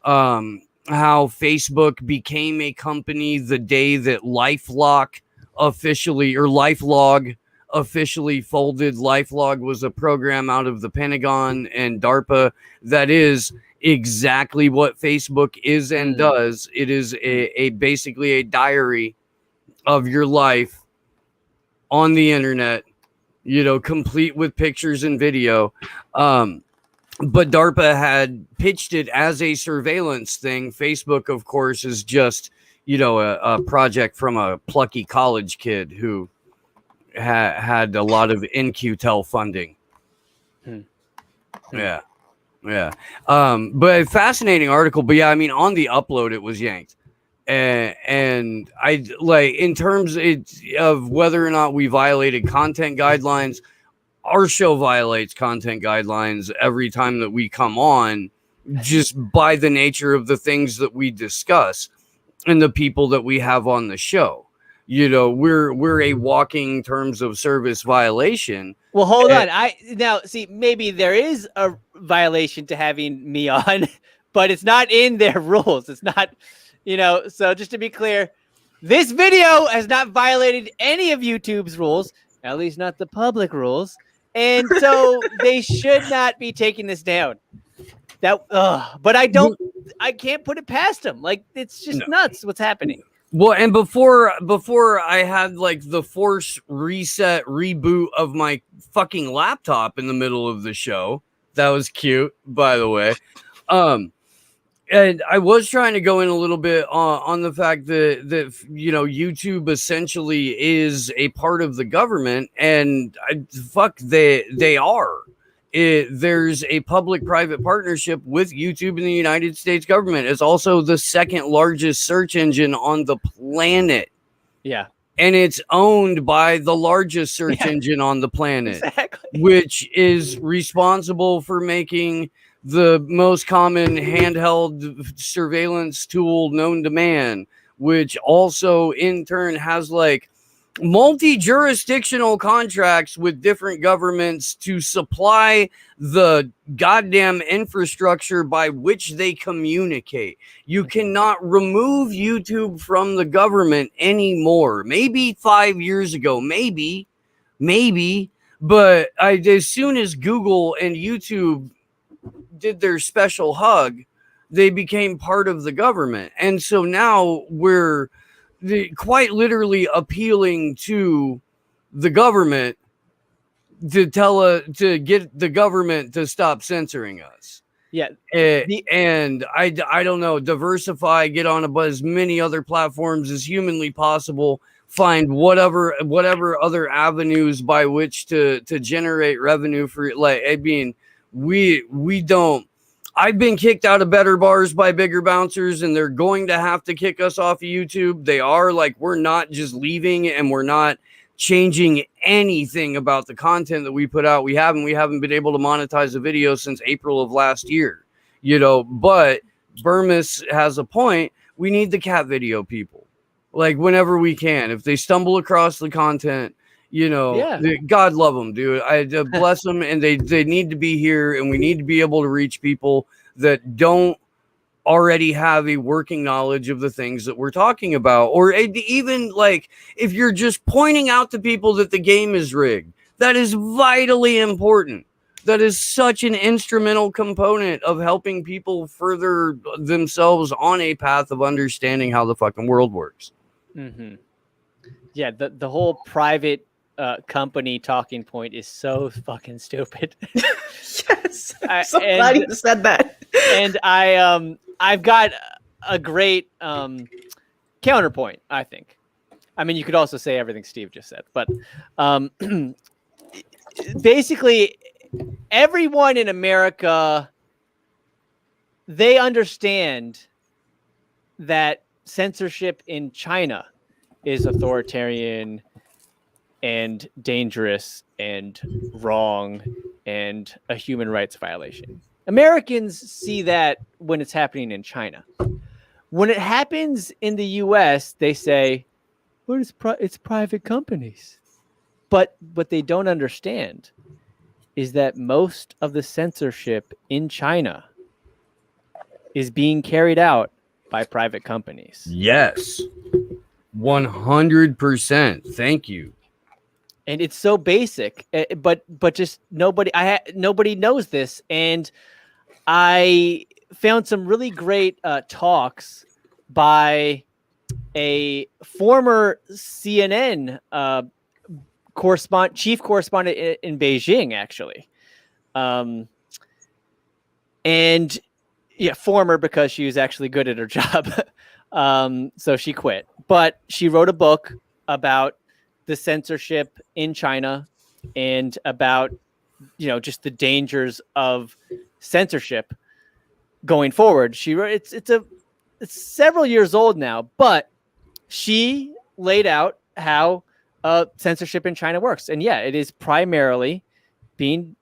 how Facebook became a company the day that LifeLock LifeLog officially folded. LifeLog was a program out of the Pentagon and DARPA that is exactly what Facebook is and does. It is a basically a diary of your life on the internet, complete with pictures and video. But DARPA had pitched it as a surveillance thing. Facebook, of course, is just a project from a plucky college kid who had a lot of NQTEL funding. Yeah. But a fascinating article. But yeah, I mean, on the upload, it was yanked. And I like, in terms of whether or not we violated content guidelines, our show violates content guidelines every time that we come on, just by the nature of the things that we discuss and the people that we have on the show. We're a walking terms of service violation. Well, hold on. Maybe there is a violation to having me on, but it's not in their rules. It's not, so just to be clear, this video has not violated any of YouTube's rules, at least not the public rules. And so they should not be taking this down. But I can't put it past them. Like, it's just nuts what's happening. Well, and before I had like the force reset reboot of my fucking laptop in the middle of the show. That was cute, by the way. And I was trying to go in a little bit on the fact that YouTube essentially is a part of the government, and they are. There's a public-private partnership with YouTube and the United States government. It's also the second largest search engine on the planet. Yeah. And it's owned by the largest search engine on the planet, exactly. which is responsible for making the most common handheld surveillance tool known to man, which also in turn has like multi-jurisdictional contracts with different governments to supply the goddamn infrastructure by which they communicate. You cannot remove YouTube from the government anymore. Maybe 5 years ago, maybe, but as soon as Google and YouTube did their special hug, they became part of the government. And so now we're quite literally appealing to the government to get the government to stop censoring us. Yeah. And I don't know, diversify, get on as many other platforms as humanly possible, find whatever other avenues by which to generate revenue for, like, I mean, we don't. I've been kicked out of better bars by bigger bouncers, and they're going to have to kick us off of YouTube. They are, like, we're not just leaving and we're not changing anything about the content that we put out. We haven't been able to monetize a video since April of last year, you know, but Burmis has a point. We need the cat video people, like, whenever we can. If they stumble across the content, you know, God love them, dude. I bless them, and they need to be here, and we need to be able to reach people that don't already have a working knowledge of the things that we're talking about. Or even, like, if you're just pointing out to people that the game is rigged, that is vitally important. That is such an instrumental component of helping people further themselves on a path of understanding how the fucking world works. Mm-hmm. Yeah, the whole private company talking point is so fucking stupid. Yes, I'm so glad you said that. And I've got a great counterpoint, I think. I mean, you could also say everything Steve just said, but basically everyone in America, they understand that censorship in China is authoritarian and dangerous and wrong and a human rights violation. Americans see that when it's happening in China. When it happens in the US, they say, well, it's private companies. But what they don't understand is that most of the censorship in China is being carried out by private companies. Yes. 100%. Thank you. And it's so basic, but just nobody knows this. And I found some really great talks by a former CNN chief correspondent in Beijing, actually. And yeah, former, because she was actually good at her job. So she quit. But she wrote a book about the censorship in China and about, you know, just the dangers of censorship going forward. She wrote, it's several years old now, but she laid out how censorship in China works. And yeah, it is primarily being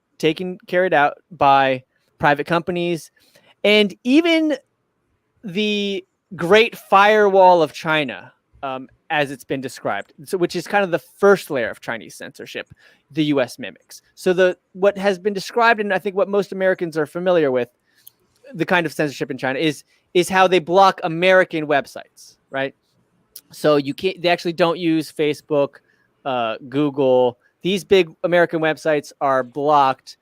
carried out by private companies. And even the Great Firewall of China, as it's been described, so which is kind of the first layer of Chinese censorship, the U.S. mimics. So what has been described, and I think what most Americans are familiar with, the kind of censorship in China is how they block American websites, right? So they actually don't use Facebook, Google. These big American websites are blocked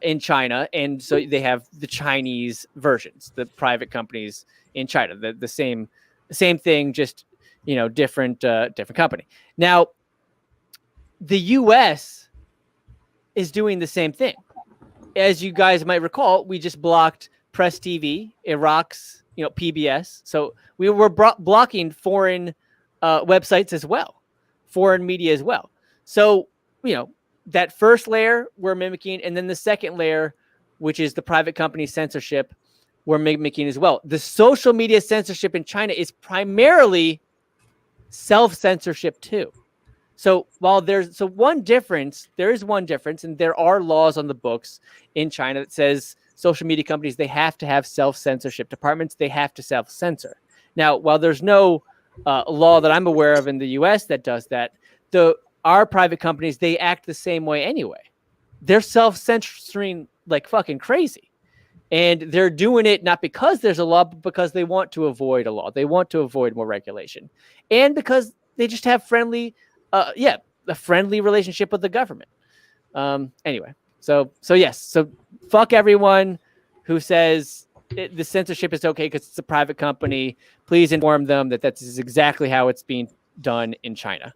in China, and so they have the Chinese versions, the private companies in China, the same thing, just, you know, different company. Now, the U.S. is doing the same thing. As you guys might recall, we just blocked Press TV, Iraq's, you know, PBS. So we were blocking foreign websites as well, foreign media as well. So, you know, that first layer we're mimicking, and then the second layer, which is the private company censorship, we're mimicking as well. The social media censorship in China is primarily self-censorship too. So while there is one difference, and there are laws on the books in China that says social media companies, they have to have self-censorship departments. They have to self-censor. Now, while there's no law that I'm aware of in the US that does that, our private companies, they act the same way anyway. They're self-censoring like fucking crazy. And they're doing it not because there's a law, but because they want to avoid a law. They want to avoid more regulation. And because they just have a friendly relationship with the government. Anyway, so yes. So fuck everyone who says the censorship is okay because it's a private company. Please inform them that is exactly how it's being done in China.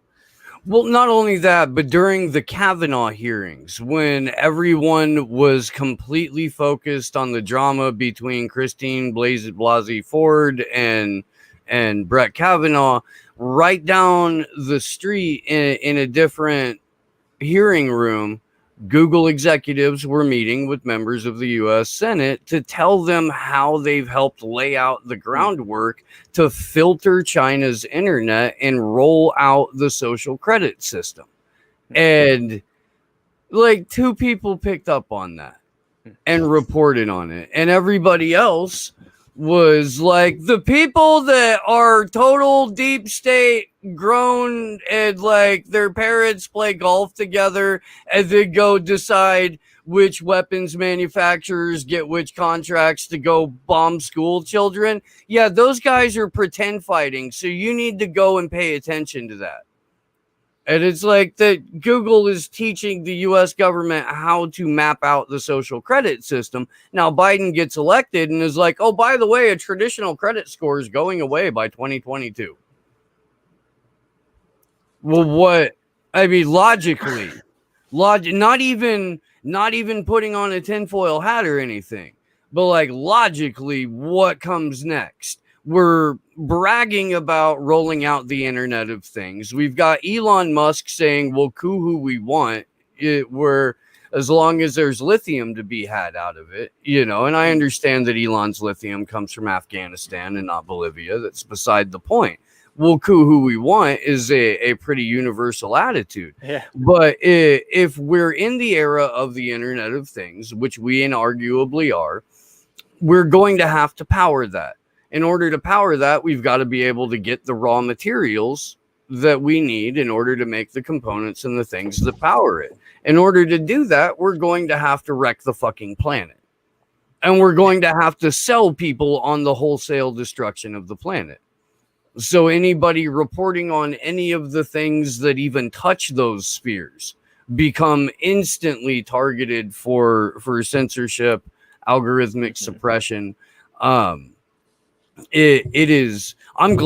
Well, not only that, but during the Kavanaugh hearings, when everyone was completely focused on the drama between Christine Blasey Ford and Brett Kavanaugh, right down the street in a different hearing room, Google executives were meeting with members of the U.S. Senate to tell them how they've helped lay out the groundwork to filter China's internet and roll out the social credit system. And like 2 people picked up on that and reported on it. And everybody else was like, the people that are total deep state grown and like their parents play golf together and then go decide which weapons manufacturers get which contracts to go bomb school children. Yeah, those guys are pretend fighting. So you need to go and pay attention to that. And it's like that Google is teaching the U.S. government how to map out the social credit system. Now Biden gets elected and is like, oh, by the way, a traditional credit score is going away by 2022. Well, what? I mean, logically, not even putting on a tinfoil hat or anything, but like logically, what comes next? We're bragging about rolling out the Internet of Things. We've got Elon Musk saying, we'll coup who we want. We're as long as there's lithium to be had out of it, you know, and I understand that Elon's lithium comes from Afghanistan and not Bolivia. That's beside the point. We'll coup who we want is a pretty universal attitude. Yeah. But if we're in the era of the Internet of Things, which we inarguably are, we're going to have to power that. In order to power that, we've got to be able to get the raw materials that we need in order to make the components and the things that power it. In order to do that, we're going to have to wreck the fucking planet. And we're going to have to sell people on the wholesale destruction of the planet. So anybody reporting on any of the things that even touch those spheres become instantly targeted for censorship, algorithmic suppression. It is. I'm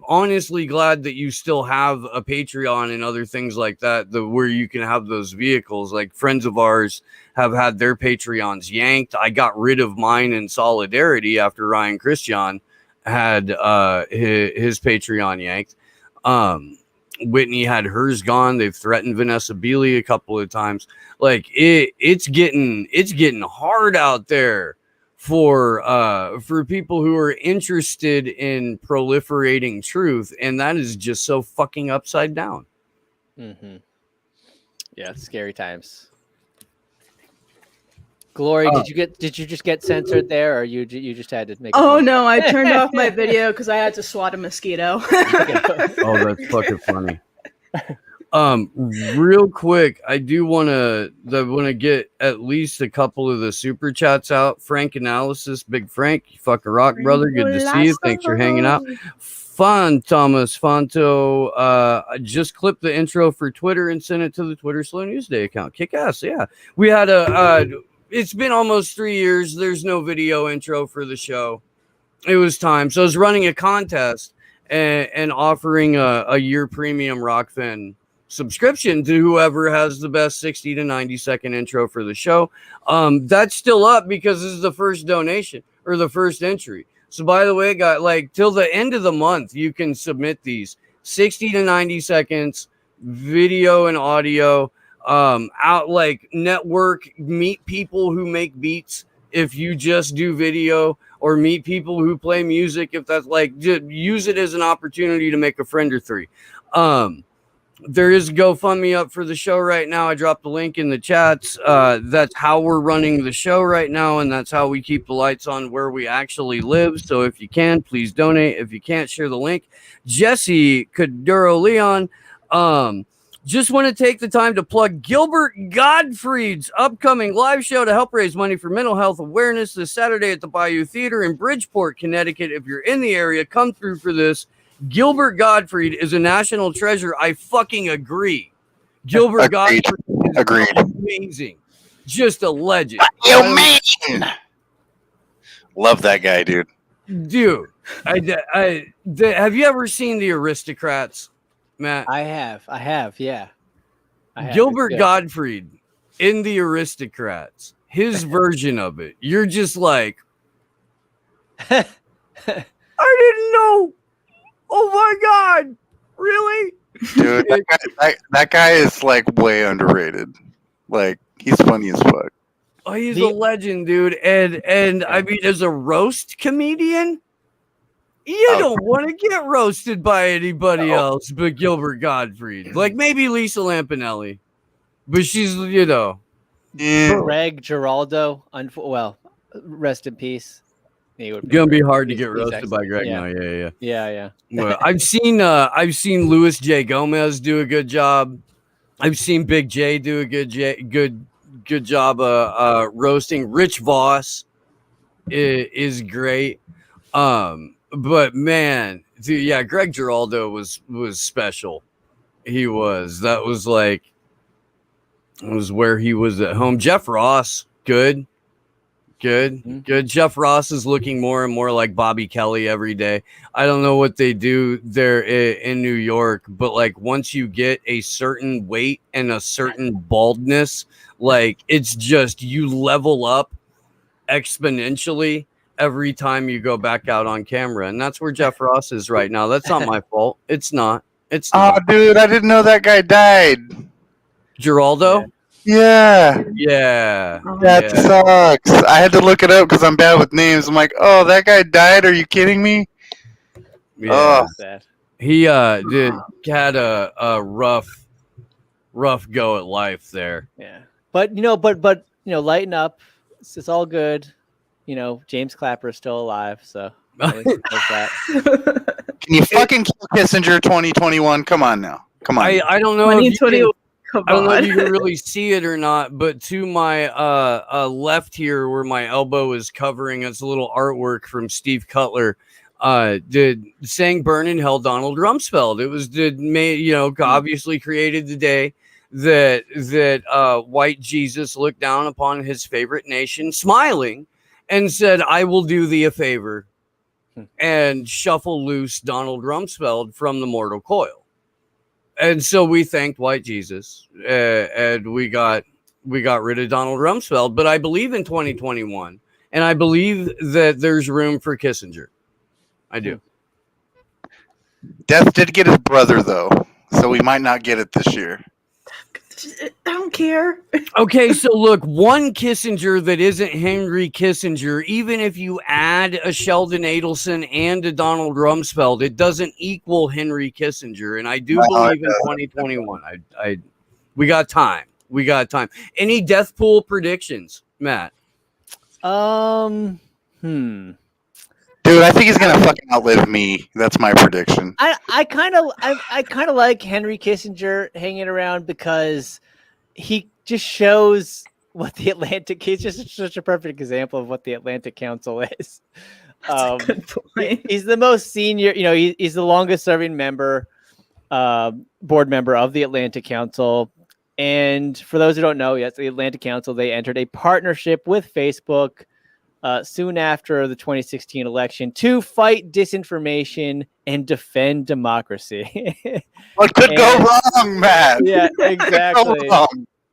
honestly glad that you still have a Patreon and other things like that, where you can have those vehicles. Like friends of ours have had their Patreons yanked. I got rid of mine in solidarity after Ryan Christian had his Patreon yanked. Whitney had hers gone. They've threatened Vanessa Beeley a couple of times. Like it's getting hard out there for people who are interested in proliferating truth, and that is just so fucking upside down. Mm-hmm. Yeah, it's scary times. Glory, did you just get censored there, or you just had to make? Oh no, I turned off my video because I had to swat a mosquito. Oh, that's fucking funny. Real quick, I do want to get at least a couple of the super chats out. Frank Analysis, Big Frank, you fucking rock, brother. Good to see you. Thanks for hanging out. Fun, Thomas Fonto. I just clipped the intro for Twitter and sent it to the Twitter Slow News Day account. Kick ass, yeah. We had it's been almost 3 years. There's no video intro for the show. It was time. So I was running a contest and offering a year premium Rockfin subscription to whoever has the best 60 to 90 second intro for the show. That's still up because this is the first donation or the first entry. So by the way, got like till the end of the month, you can submit these 60 to 90 seconds, video and audio, out like network, meet people who make beats. If you just do video, or meet people who play music, if that's like, use it as an opportunity to make a friend or three. There is a GoFundMe up for the show right now. I dropped the link in the chats. That's how we're running the show right now, and that's how we keep the lights on where we actually live. So if you can, please donate. If you can't, share the link. Jesse Caduro Leon, just want to take the time to plug Gilbert Gottfried's upcoming live show to help raise money for mental health awareness this Saturday at the Bayou Theater in Bridgeport, Connecticut. If you're in the area, come through for this. Gilbert Gottfried is a national treasure. I fucking agree. Gilbert Gottfried is amazing. Just a legend. You mean? Love that guy, dude. Dude, have you ever seen The Aristocrats, Matt? I have, yeah. Gilbert Gottfried in The Aristocrats, his version of it. You're just like, I didn't know. Oh my God, really? Dude, that guy is like way underrated. Like, he's funny as fuck. Oh, he's a legend, dude. And I mean, as a roast comedian, you don't want to get roasted by anybody else but Gilbert Gottfried. Like maybe Lisa Lampanelli, but she's, you know. Greg Giraldo, well, rest in peace. It's gonna be hard to get roasted by Greg now. Yeah. Well, I've seen Louis J. Gomez do a good job. I've seen Big J do a good job roasting. Rich Voss is great. But man, dude, yeah, Greg Giraldo was special. He was. That was like, it was where he was at home. Jeff Ross, good. Jeff Ross is looking more and more like Bobby Kelly every day. I don't know what they do there in New York, but like once you get a certain weight and a certain baldness, like it's just you level up exponentially every time you go back out on camera. And that's where Jeff Ross is right now. That's not my fault. It's not. Oh, dude, I didn't know that guy died. Giraldo? Yeah. That sucks. I had to look it up because I'm bad with names. I'm like, oh, that guy died? Are you kidding me? Yeah. He had a rough go at life there. Yeah. But lighten up. It's all good. James Clapper is still alive, so at least that. Can you fucking kill Kissinger 2021? Come on now. Come on. I don't know. Come I don't know on. if you can really see it or not, but to my left here, where my elbow is covering, it's a little artwork from Steve Cutler. Saying "Burn in Hell" Donald Rumsfeld. It was obviously created the day that white Jesus looked down upon his favorite nation, smiling, and said, "I will do thee a favor," and shuffle loose Donald Rumsfeld from the mortal coil. And so we thanked white Jesus, and we got rid of Donald Rumsfeld. But I believe in 2021, and I believe that there's room for Kissinger. I do. Death did get his brother, though, so we might not get it this year. I don't care. Okay, so look, one Kissinger that isn't Henry Kissinger, even if you add a Sheldon Adelson and a Donald Rumsfeld, it doesn't equal Henry Kissinger. And I do believe in 2021. We got time. Any death pool predictions, Matt? Dude, I think he's gonna fucking outlive me. That's my prediction. I kind of like Henry Kissinger hanging around because he just shows what the Atlantic. He's just such a perfect example of what the Atlantic Council is. That's a good point. He's the most senior. He's the longest serving member, board member of the Atlantic Council. And for those who don't know, yes, the Atlantic Council, they entered a partnership with Facebook soon after the 2016 election to fight disinformation and defend democracy. What could go wrong, Matt? Yeah, exactly.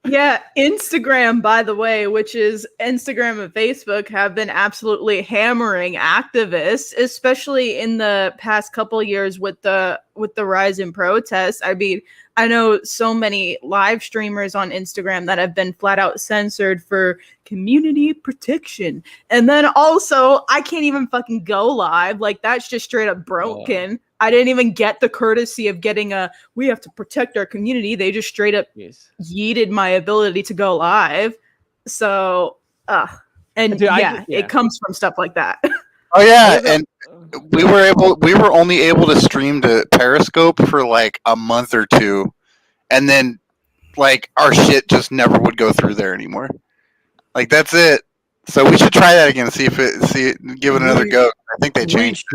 Yeah, Instagram, by the way, which is Instagram and Facebook, have been absolutely hammering activists, especially in the past couple of years with the rise in protests. I mean, I know so many live streamers on Instagram that have been flat out censored for community protection. And then also, I can't even fucking go live. Like, that's just straight up broken. I didn't even get the courtesy of getting we have to protect our community. They just straight up yeeted my ability to go live. So, and dude, it comes from stuff like that. Oh yeah, and we were only able to stream to Periscope for like a month or two, and then like our shit just never would go through there anymore. Like that's it. So we should try that again. Give it another go. I think they changed.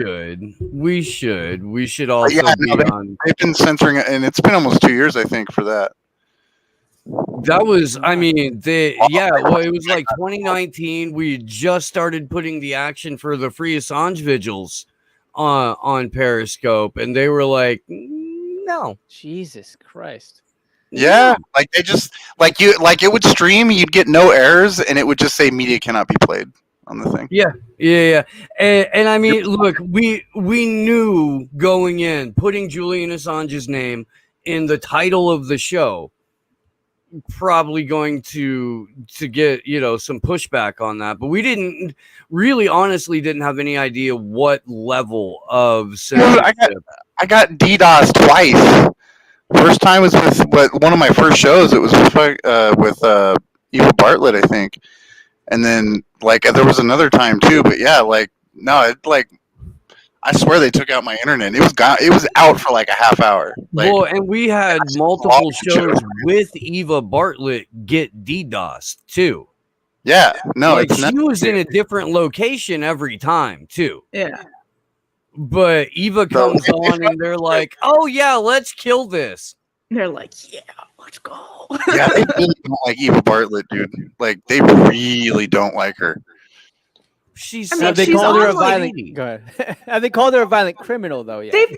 We should also be on. They've been censoring it, and it's been almost 2 years, I think, for that. That was, I mean, well, it was like 2019. We just started putting the action for the Free Assange vigils on Periscope, and they were like, no. Jesus Christ. Yeah, like they just it would stream, you'd get no errors, and it would just say media cannot be played on the thing. Yeah. And I mean, look, we knew going in, putting Julian Assange's name in the title of the show, probably going to get some pushback on that, but we didn't really honestly didn't have any idea what level of censorship. I got DDoS twice. First time was with one of my first shows. It was with Eva Bartlett, I think, and then like there was another time too. But yeah, like no, I swear they took out my internet. It was gone. It was out for like a half hour. Like, well, and we had multiple shows with Eva Bartlett get DDoS too. Yeah, no, like she was in a different location every time too. Yeah. But Eva comes on and they're like, "Oh yeah, let's kill this." And they're like, "Yeah, let's go." Yeah, they really don't like Eva Bartlett, dude. Like they really don't like her. They called her a violent. Go ahead. Have they called her a violent criminal though? Yeah, they've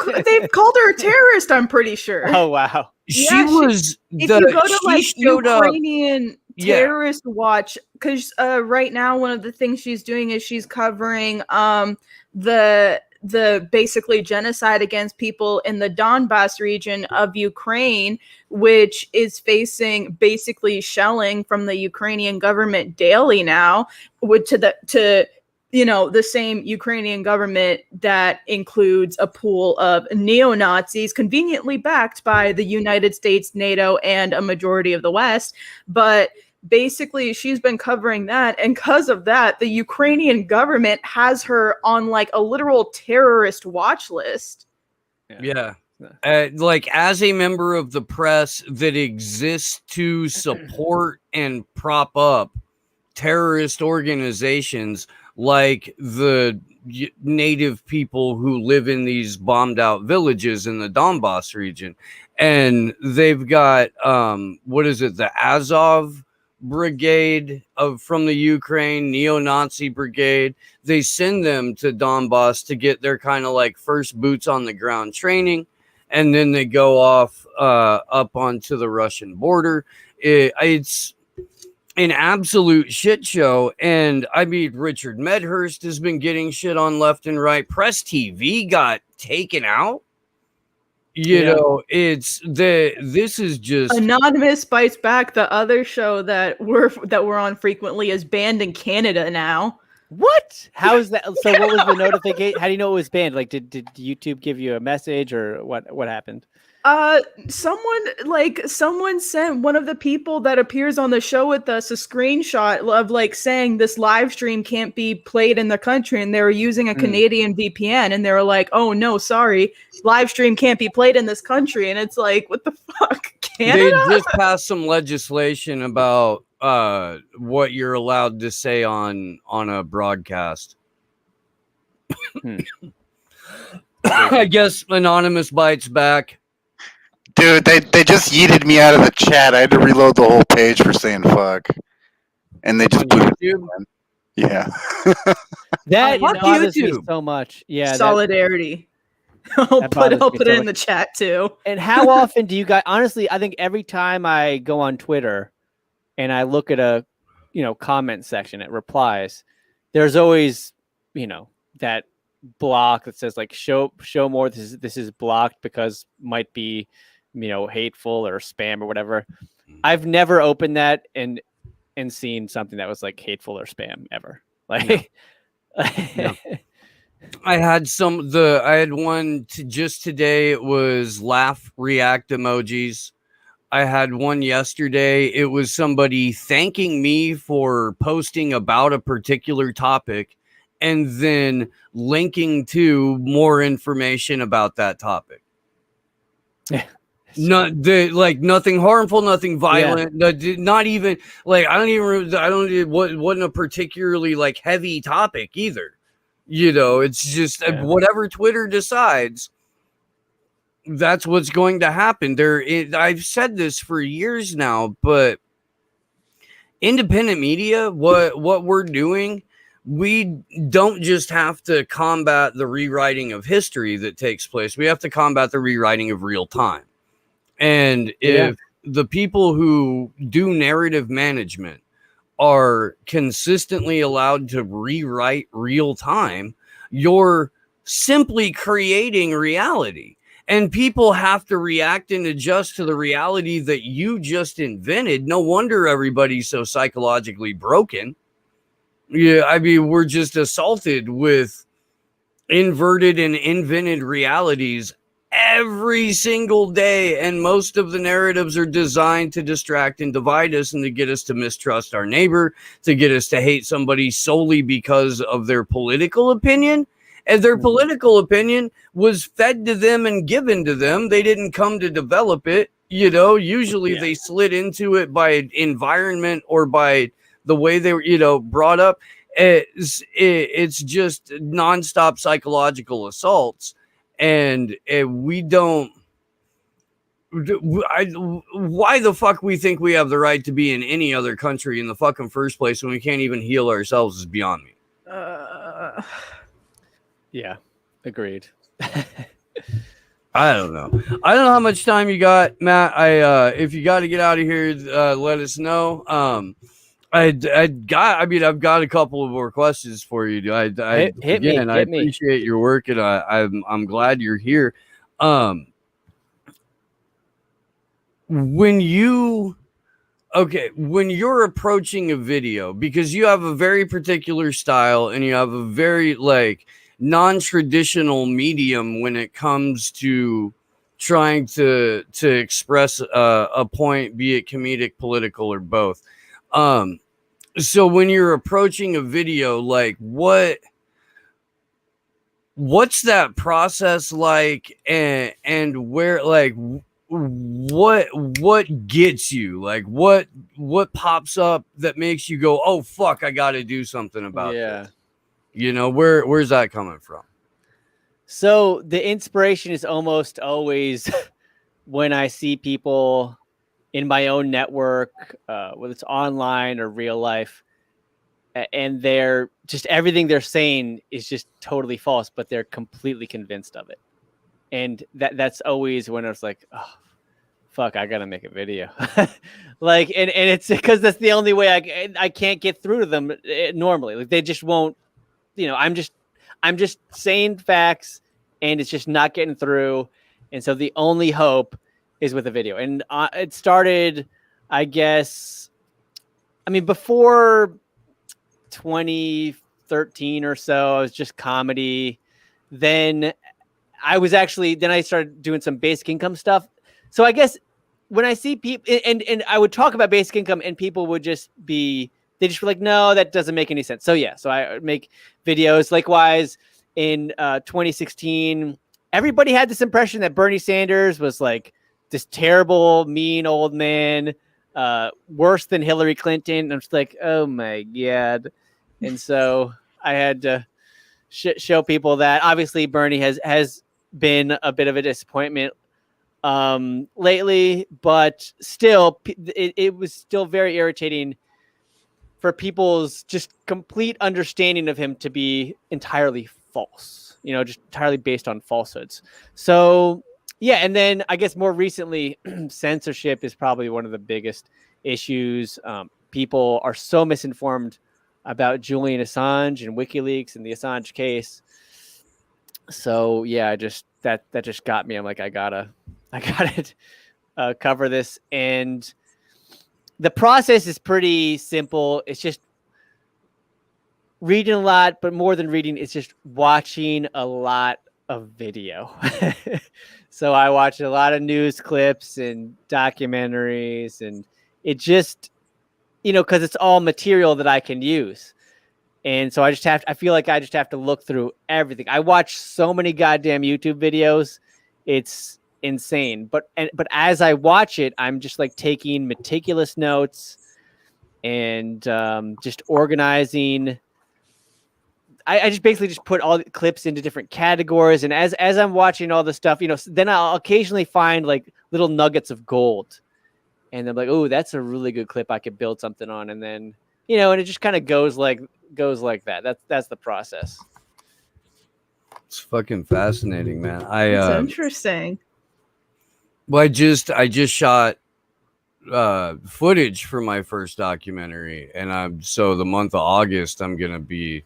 called her a terrorist. I'm pretty sure. Oh wow. She was. If you go to like Ukrainian terrorist watch, because right now one of the things she's doing is she's covering the basically genocide against people in the Donbass region of Ukraine, which is facing basically shelling from the Ukrainian government daily now, to the same Ukrainian government that includes a pool of neo-Nazis conveniently backed by the United States, NATO, and a majority of the West. But basically, she's been covering that. And because of that, the Ukrainian government has her on like a literal terrorist watch list. Yeah. Like as a member of the press that exists to support and prop up terrorist organizations like the native people who live in these bombed out villages in the Donbass region. And they've got, the Azov brigade from the Ukraine, neo-Nazi brigade. They send them to Donbass to get their kind of like first boots on the ground training. And then they go off up onto the Russian border. It's an absolute shit show. And I mean, Richard Medhurst has been getting shit on left and right. Press TV got taken out. This is just Anonymous Bites Back. The other show that we're on frequently is banned in Canada now. What? How is that? So what was the notification? How do you know it was banned? Like, did YouTube give you a message or what happened? Someone sent one of the people that appears on the show with us a screenshot of like saying this live stream can't be played in the country, and they were using a Canadian VPN, and they were like, "Oh no, sorry, live stream can't be played in this country." And it's like, what the fuck, Canada? They just passed some legislation about what you're allowed to say on a broadcast. I guess Anonymous Bites Back. Dude, they just yeeted me out of the chat. I had to reload the whole page for saying fuck. And they just put it. Yeah. That bothers me so much. Yeah. Solidarity. I'll put it in the chat too. And how often do you guys, honestly, I think every time I go on Twitter and I look at a, comment section, it replies, there's always, that block that says like show more. This is blocked because might be hateful or spam or whatever. I've never opened that and seen something that was like hateful or spam ever. Like, No. I had one just today. It was laugh react emojis. I had one yesterday. It was somebody thanking me for posting about a particular topic and then linking to more information about that topic. Nothing harmful, nothing violent, not even like wasn't a particularly like heavy topic either. It's just whatever Twitter decides, that's what's going to happen. I've said this for years now, but independent media, what we're doing, we don't just have to combat the rewriting of history that takes place. We have to combat the rewriting of real time. And if the people who do narrative management are consistently allowed to rewrite real time, you're simply creating reality. And people have to react and adjust to the reality that you just invented. No wonder everybody's so psychologically broken. Yeah, I mean, we're just assaulted with inverted and invented realities every single day, and most of the narratives are designed to distract and divide us and to get us to mistrust our neighbor, to get us to hate somebody solely because of their political opinion. And their political opinion was fed to them and given to them. They didn't come to develop it. Usually they slid into it by environment or by the way they were, brought up. It's just nonstop psychological assaults. And we don't. Why the fuck we think we have the right to be in any other country in the fucking first place when we can't even heal ourselves is beyond me. Yeah, agreed. I don't know. I don't know how much time you got, Matt. If you got to get out of here, let us know. I've got a couple of more questions for you. Hit me. I me. appreciate your work, and I'm glad you're here. When you're approaching a video, because you have a very particular style and you have a very non-traditional medium when it comes to trying to express a point, be it comedic, political, or both. So when you're approaching a video, what's that process like, and where, what gets you, what pops up that makes you go, oh fuck, I got to do something about this? Where's that coming from? So the inspiration is almost always when I see people in my own network, whether it's online or real life, and they're just, everything they're saying is just totally false, but they're completely convinced of it. And that's always when I was like, oh, fuck, I gotta make a video. And it's because that's the only way I can't get through to them normally. They just won't, I'm just saying facts and it's just not getting through. And so the only hope is with a video. And it started, I guess, before 2013 or so, I was just comedy. Then I started doing some basic income stuff. So I guess when I see people, and I would talk about basic income, and people would they just were like, no, that doesn't make any sense. So so I make videos. Likewise, in 2016, everybody had this impression that Bernie Sanders was like this terrible, mean old man, worse than Hillary Clinton. I'm just like, oh my God. And so I had to show people that obviously Bernie has been a bit of a disappointment lately, but still, it was still very irritating for people's just complete understanding of him to be entirely false, just entirely based on falsehoods. So and then I guess more recently, censorship is probably one of the biggest issues. People are so misinformed about Julian Assange and WikiLeaks and the Assange case. So that just got me. I'm like, I gotta I gotta cover this. And the process is pretty simple. It's just reading a lot, but more than reading, it's just watching a lot of video. So I watch a lot of news clips and documentaries, and it just, because it's all material that I can use. And so I feel like I just have to look through everything. I watch so many goddamn YouTube videos. It's insane. But as I watch it, I'm just like taking meticulous notes and just organizing. I just basically just put all the clips into different categories. And as I'm watching all the stuff, then I'll occasionally find like little nuggets of gold. And I'm like, oh, that's a really good clip I could build something on. And then, and it just kind of goes like that. That's the process. It's fucking fascinating, man. It's interesting. Well, I just shot footage for my first documentary, and so the month of August I'm gonna be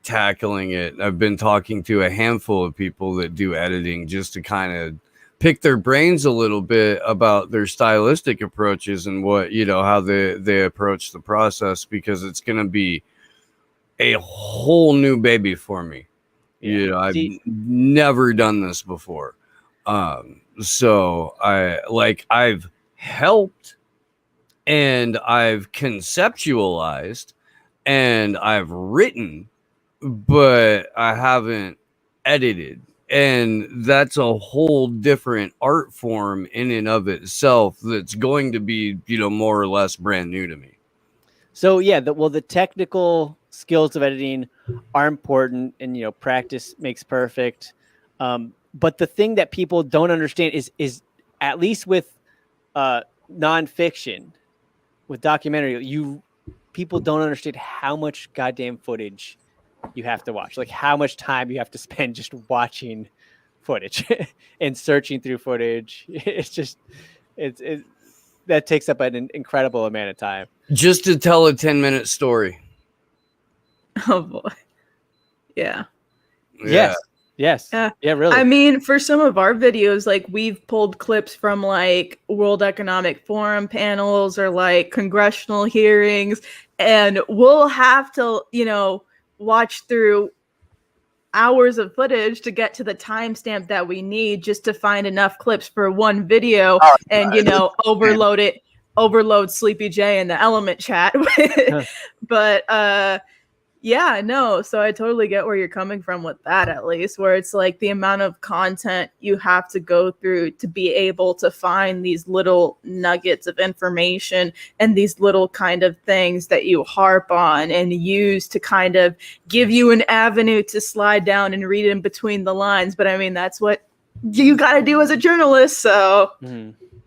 tackling it. I've been talking to a handful of people that do editing just to kind of pick their brains a little bit about their stylistic approaches and what, how they approach the process, because it's going to be a whole new baby for me. Yeah. I've never done this before. So I've helped and I've conceptualized and I've written, but I haven't edited. And that's a whole different art form in and of itself that's going to be, more or less brand new to me. So yeah, the technical skills of editing are important, and practice makes perfect. But the thing that people don't understand is at least with nonfiction, with documentary, people don't understand how much goddamn footage you have to watch, like how much time you have to spend just watching footage and searching through footage. It's that takes up an incredible amount of time just to tell a 10-minute story. Oh boy. Yeah. Yes. Yeah, really. I mean, for some of our videos, like we've pulled clips from like World Economic Forum panels or like congressional hearings, and we'll have to, watch through hours of footage to get to the timestamp that we need just to find enough clips for one video, and overload Sleepy J in the Element chat. But yeah, no, so I totally get where you're coming from with that, at least, where it's like the amount of content you have to go through to be able to find these little nuggets of information and these little kind of things that you harp on and use to kind of give you an avenue to slide down and read in between the lines. But I mean, that's what you got to do as a journalist. So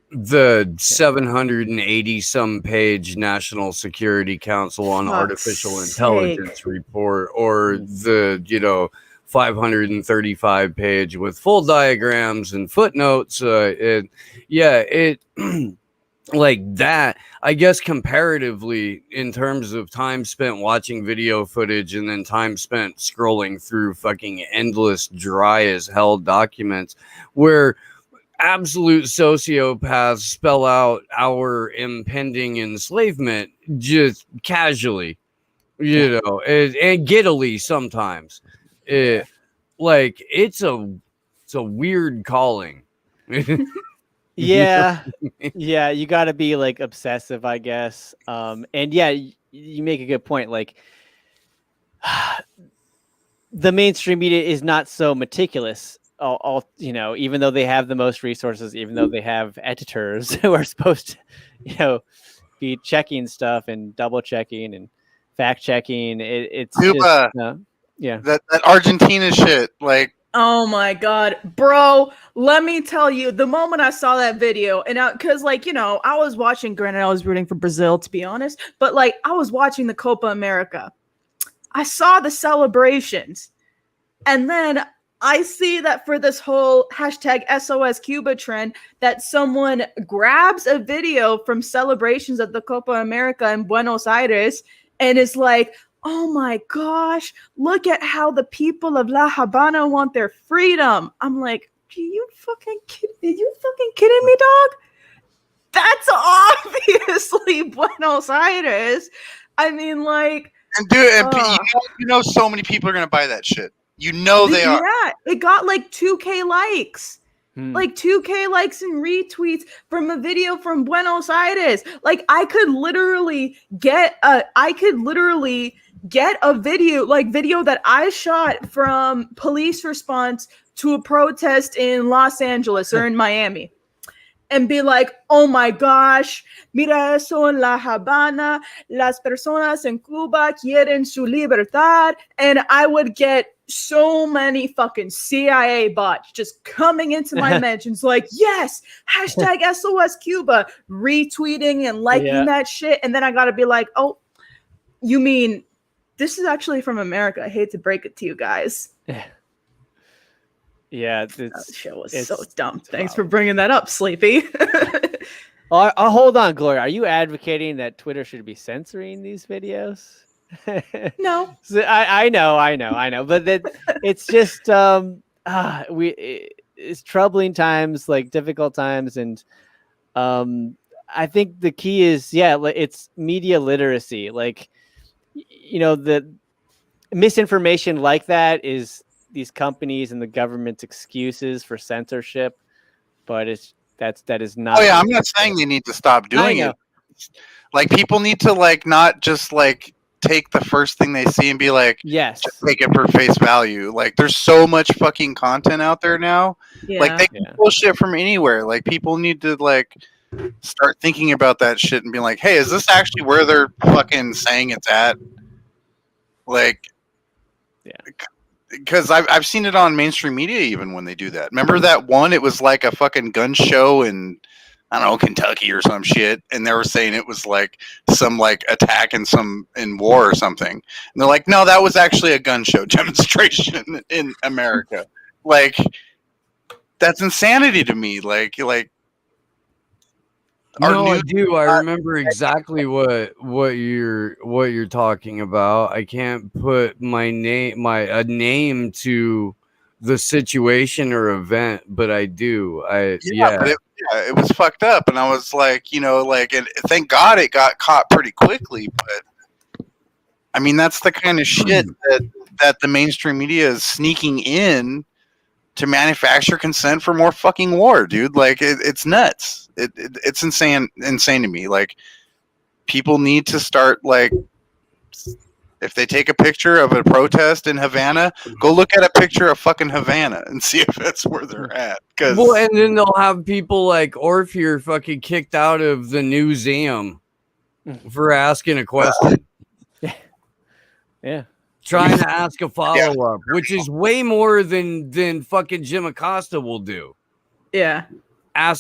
the 780 some page National Security Council on Artificial Intelligence report, or the 535 page with full diagrams and footnotes, it like that. I guess comparatively, in terms of time spent watching video footage and then time spent scrolling through fucking endless dry as hell documents where absolute sociopaths spell out our impending enslavement just casually, and giddily sometimes. It's a weird calling. Yeah, you got to be like obsessive, I guess. And yeah, you make a good point. Like, the mainstream media is not so meticulous. Even though they have the most resources, even though they have editors who are supposed to, be checking stuff and double checking and fact checking. It's Cuba. That Argentina shit, like. Oh my God, bro, let me tell you, the moment I saw that video, and because I was watching, granted, I was rooting for Brazil, to be honest, but like I was watching the Copa America. I saw the celebrations, and then I see that for this whole hashtag SOS Cuba trend, that someone grabs a video from celebrations of the Copa America in Buenos Aires and is like, oh my gosh, look at how the people of La Habana want their freedom. I'm like, Are you fucking kidding me, dog? That's obviously Buenos Aires. I mean, like, and dude, and you know, so many people are gonna buy that shit. You know they are. Yeah, it got like 2K likes. Like 2K likes and retweets from a video from Buenos Aires. Like I could literally get a video that I shot from police response to a protest in Los Angeles or in Miami. And be like, oh my gosh, mira eso en La Habana, las personas en Cuba quieren su libertad. And I would get so many fucking CIA bots just coming into my mentions like, yes, hashtag SOS Cuba, retweeting and liking that shit. And then I gotta be like, oh, you mean this is actually from America. I hate to break it to you guys. Yeah, that show was so dumb. Thanks for bringing that up, Sleepy. I'll hold on, Gloria. Are you advocating that Twitter should be censoring these videos? No. So I know, but it's just it's troubling times, like difficult times, and I think the key is it's media literacy. Like, you know, the misinformation like that is these companies and the government's excuses for censorship, but that is not. Oh yeah, I'm not saying they need to stop doing it. Like people need to like not just like take the first thing they see and be like, yes, just take it for face value. Like there's so much fucking content out there now. Yeah. Like they can pull shit from anywhere. Like people need to like start thinking about that shit and be like, hey, is this actually where they're fucking saying it's at? Like, because I've seen it on mainstream media even when they do that. Remember that one? It was like a fucking gun show in, I don't know, Kentucky or some shit, and they were saying it was like some like attack in war or something. And they're like, no, that was actually a gun show demonstration in America. Like, that's insanity to me. Like. I do. I remember exactly what you're talking about. I can't put a name to the situation or event, but I do. But it was fucked up, and I was like, you know, like, and thank God it got caught pretty quickly. But I mean, that's the kind of shit that the mainstream media is sneaking in to manufacture consent for more fucking war, dude. Like it's nuts. It's insane to me. Like people need to start like, if they take a picture of a protest in Havana, go look at a picture of fucking Havana and see if that's where they're at. Well, and then they'll have people like Orfalea fucking kicked out of the museum for asking a question. Yeah. Trying to ask a follow-up, which is way more than fucking Jim Acosta will do. Yeah.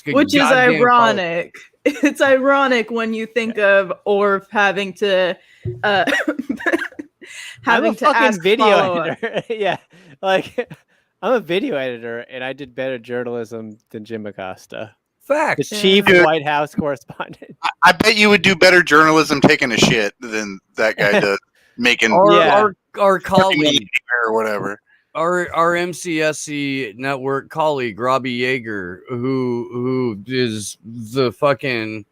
Which is ironic. It's ironic when you think of Orf having to I'm a fucking video editor. Yeah. Like I'm a video editor and I did better journalism than Jim Acosta. Fact. The chief White House correspondent. I bet you would do better journalism taking a shit than that guy does making our colleague or whatever. Our MCSC network colleague Robbie Yeager, who is the fucking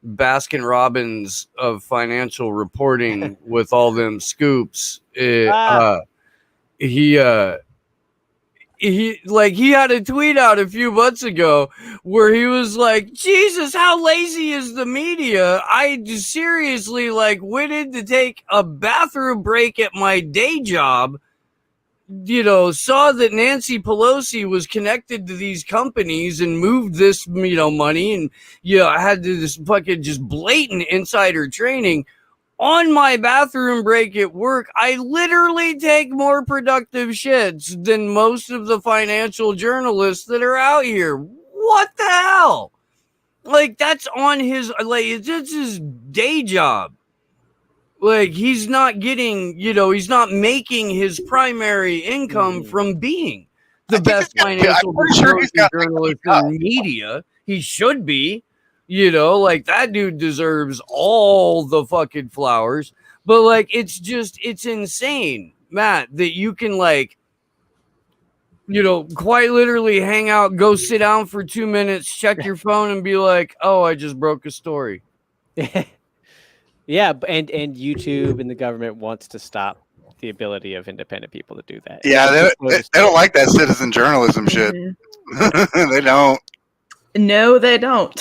Baskin Robbins of financial reporting with all them scoops. He had a tweet out a few months ago where he was like, Jesus, how lazy is the media? I just seriously went in to take a bathroom break at my day job, saw that Nancy Pelosi was connected to these companies and moved this, money. And, I had this fucking just blatant insider training. On my bathroom break at work, I literally take more productive shits than most of the financial journalists that are out here. What the hell? That's on his, it's his day job. He's not getting, he's not making his primary income from being the best financial journalist in media. He should be. That dude deserves all the fucking flowers. But it's insane, Matt, that you can quite literally hang out, go sit down for 2 minutes, check your phone, and be like, "Oh, I just broke a story." Yeah, and YouTube and the government wants to stop the ability of independent people to do that. Yeah, they don't like that citizen journalism shit. They don't. No, they don't.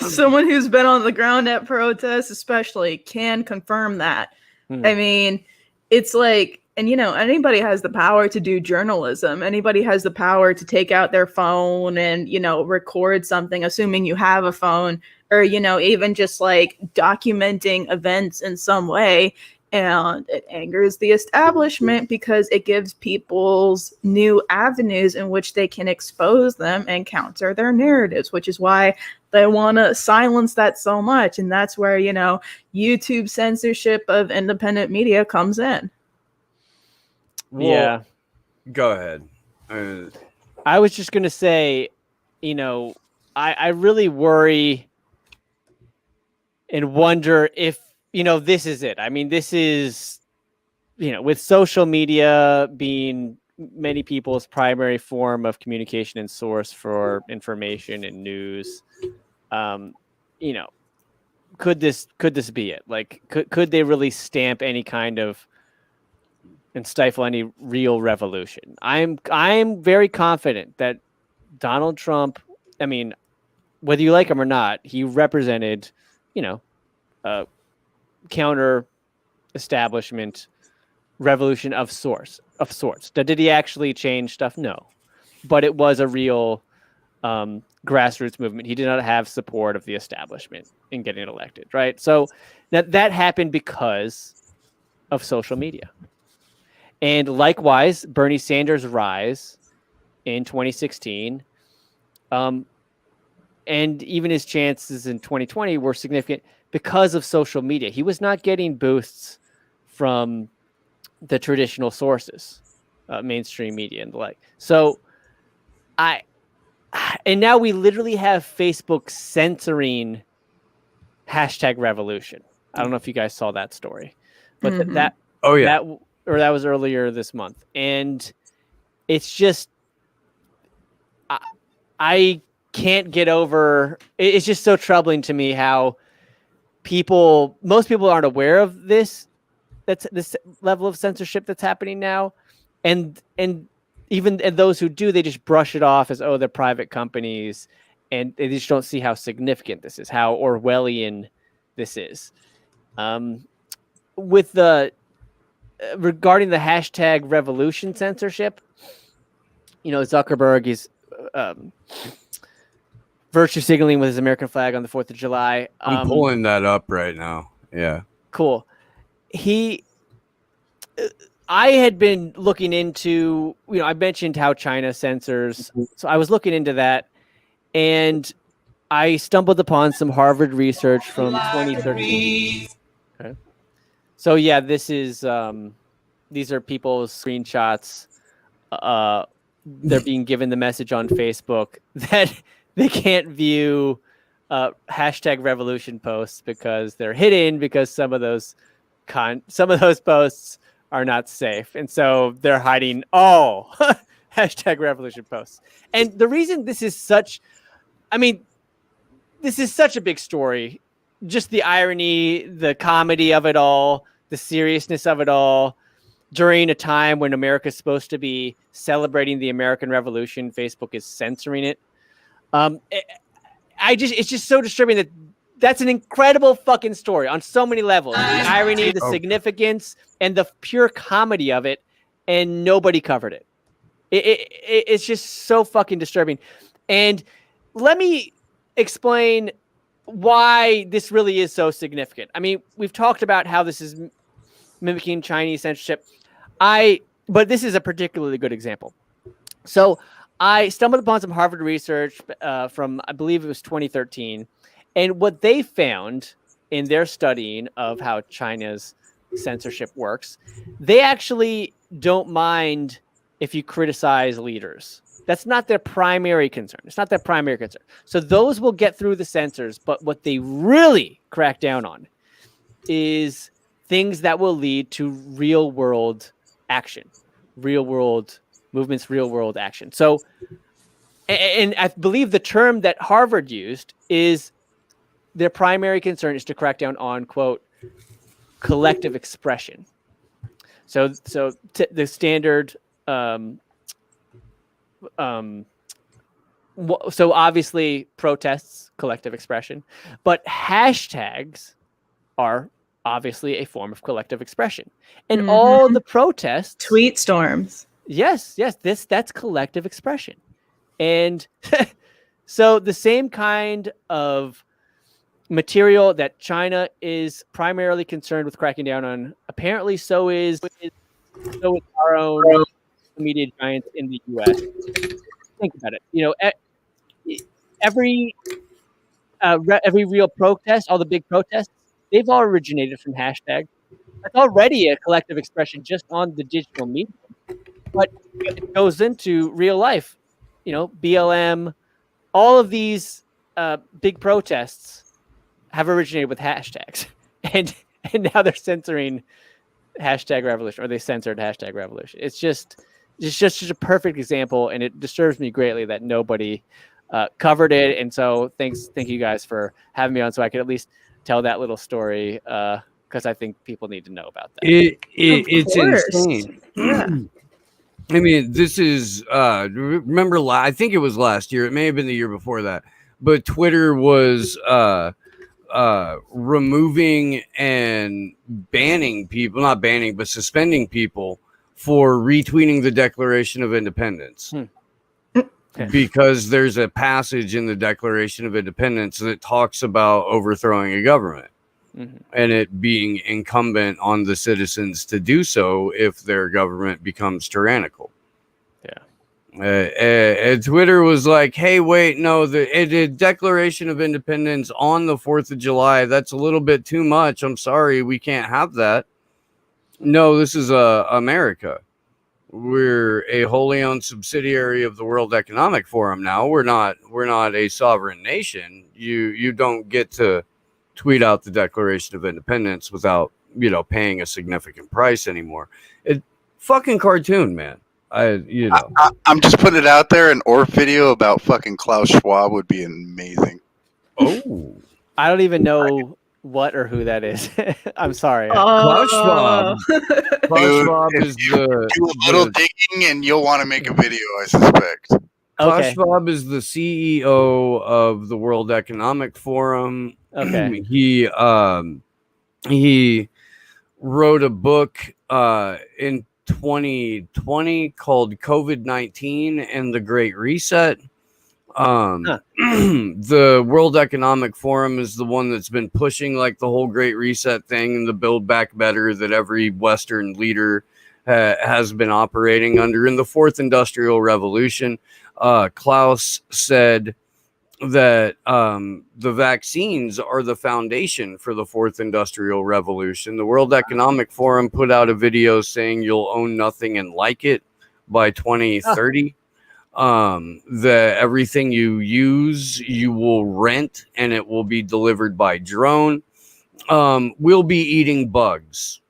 Someone who's been on the ground at protests, especially, can confirm that. I mean, it's like, and anybody has the power to do journalism. Anybody has the power to take out their phone and, record something, assuming you have a phone, or, even just like documenting events in some way. And it angers the establishment because it gives people's new avenues in which they can expose them and counter their narratives, which is why they want to silence that so much. And that's where, YouTube censorship of independent media comes in. Well, yeah. Go ahead. I was just going to say, I really worry and wonder if, this is it. I mean, this is, with social media being many people's primary form of communication and source for information and news, could this be it? Like, could they really stamp any kind of and stifle any real revolution? I'm very confident that Donald Trump, I mean, whether you like him or not, he represented, a counter establishment revolution of sorts. Did he actually change stuff? No, but it was a real grassroots movement. He did not have support of the establishment in getting elected, right? So that happened because of social media. And likewise, Bernie Sanders' rise in 2016, and even his chances in 2020 were significant because of social media. He was not getting boosts from the traditional sources, mainstream media and the like. So and now we literally have Facebook censoring #revolution. I don't know if you guys saw that story, but that was earlier this month. And it's just, I can't get over, it's just so troubling to me how most people aren't aware of this level of censorship that's happening now. And even those who do, they just brush it off as, oh, they're private companies. And they just don't see how significant this is, how Orwellian this is. With regarding the #revolution censorship, Zuckerberg is virtue signaling with his American flag on the 4th of July. I'm pulling that up right now. Yeah. Cool. I had been looking into, I mentioned how China censors. So I was looking into that, and I stumbled upon some Harvard research from 2013. Okay. So yeah, this is these are people's screenshots. They're being given the message on Facebook that they can't view #revolution posts because they're hidden, because some of those posts are not safe, and so they're hiding all #revolution posts. And the reason this is such a big story, just the irony, the comedy of it all, the seriousness of it all, during a time when America is supposed to be celebrating the American Revolution, Facebook is censoring it. It's just so disturbing that's an incredible fucking story on so many levels. The irony, the significance, and the pure comedy of it, and nobody covered it. It's just so fucking disturbing. And let me explain why this really is so significant. I mean, we've talked about how this is mimicking Chinese censorship. But this is a particularly good example. So I stumbled upon some Harvard research from, I believe it was 2013. And what they found in their studying of how China's censorship works, they actually don't mind if you criticize leaders. That's not their primary concern. It's not their primary concern. So those will get through the censors. But what they really crack down on is things that will lead to real world action, real world movement's real world action. So, and I believe the term that Harvard used is their primary concern is to crack down on, quote, collective expression. So the standard, so obviously protests, collective expression, but hashtags are obviously a form of collective expression. And all the protests, tweet storms. Yes, that's collective expression. And so the same kind of material that China is primarily concerned with cracking down on, apparently so is our own media giants in the US. Think about it. Every real protest, all the big protests, they've all originated from hashtags. It's already a collective expression just on the digital media, but it goes into real life. BLM, all of these big protests have originated with hashtags, and now they're censoring hashtag revolution, or they censored hashtag revolution. It's just a perfect example, and it disturbs me greatly that nobody covered it. And so thank you guys for having me on, so I could at least tell that little story, because I think people need to know about that. It's insane. Yeah. I mean, this is remember, I think it was last year. It may have been the year before that, but Twitter was removing and banning people, not banning, but suspending people for retweeting the Declaration of Independence. Because there's a passage in the Declaration of Independence that talks about overthrowing a government, and it being incumbent on the citizens to do so if their government becomes tyrannical. And Twitter was like, hey, wait, no, the Declaration of Independence on the 4th of July, that's a little bit too much. I'm sorry, we can't have that. No, this is America. We're a wholly owned subsidiary of the World Economic Forum now. We're not a sovereign nation. You don't get to tweet out the Declaration of Independence without, paying a significant price anymore. It fucking cartoon, man. I'm just putting it out there. An Orf video about fucking Klaus Schwab would be amazing. Oh, I don't even know what or who that is. I'm sorry. Klaus Schwab. Klaus Schwab is do a little digging, and you'll want to make a video, I suspect. Klaus Schwab is the CEO of the World Economic Forum. Okay. He wrote a book in 2020 called COVID-19 and the Great Reset. The World Economic Forum is the one that's been pushing like the whole Great Reset thing and the Build Back Better that every Western leader has been operating under. In the Fourth Industrial Revolution, Klaus said that the vaccines are the foundation for the Fourth Industrial Revolution. The World Economic Forum put out a video saying you'll own nothing and like it by 2030. That everything you use, you will rent, and it will be delivered by drone. We'll be eating bugs,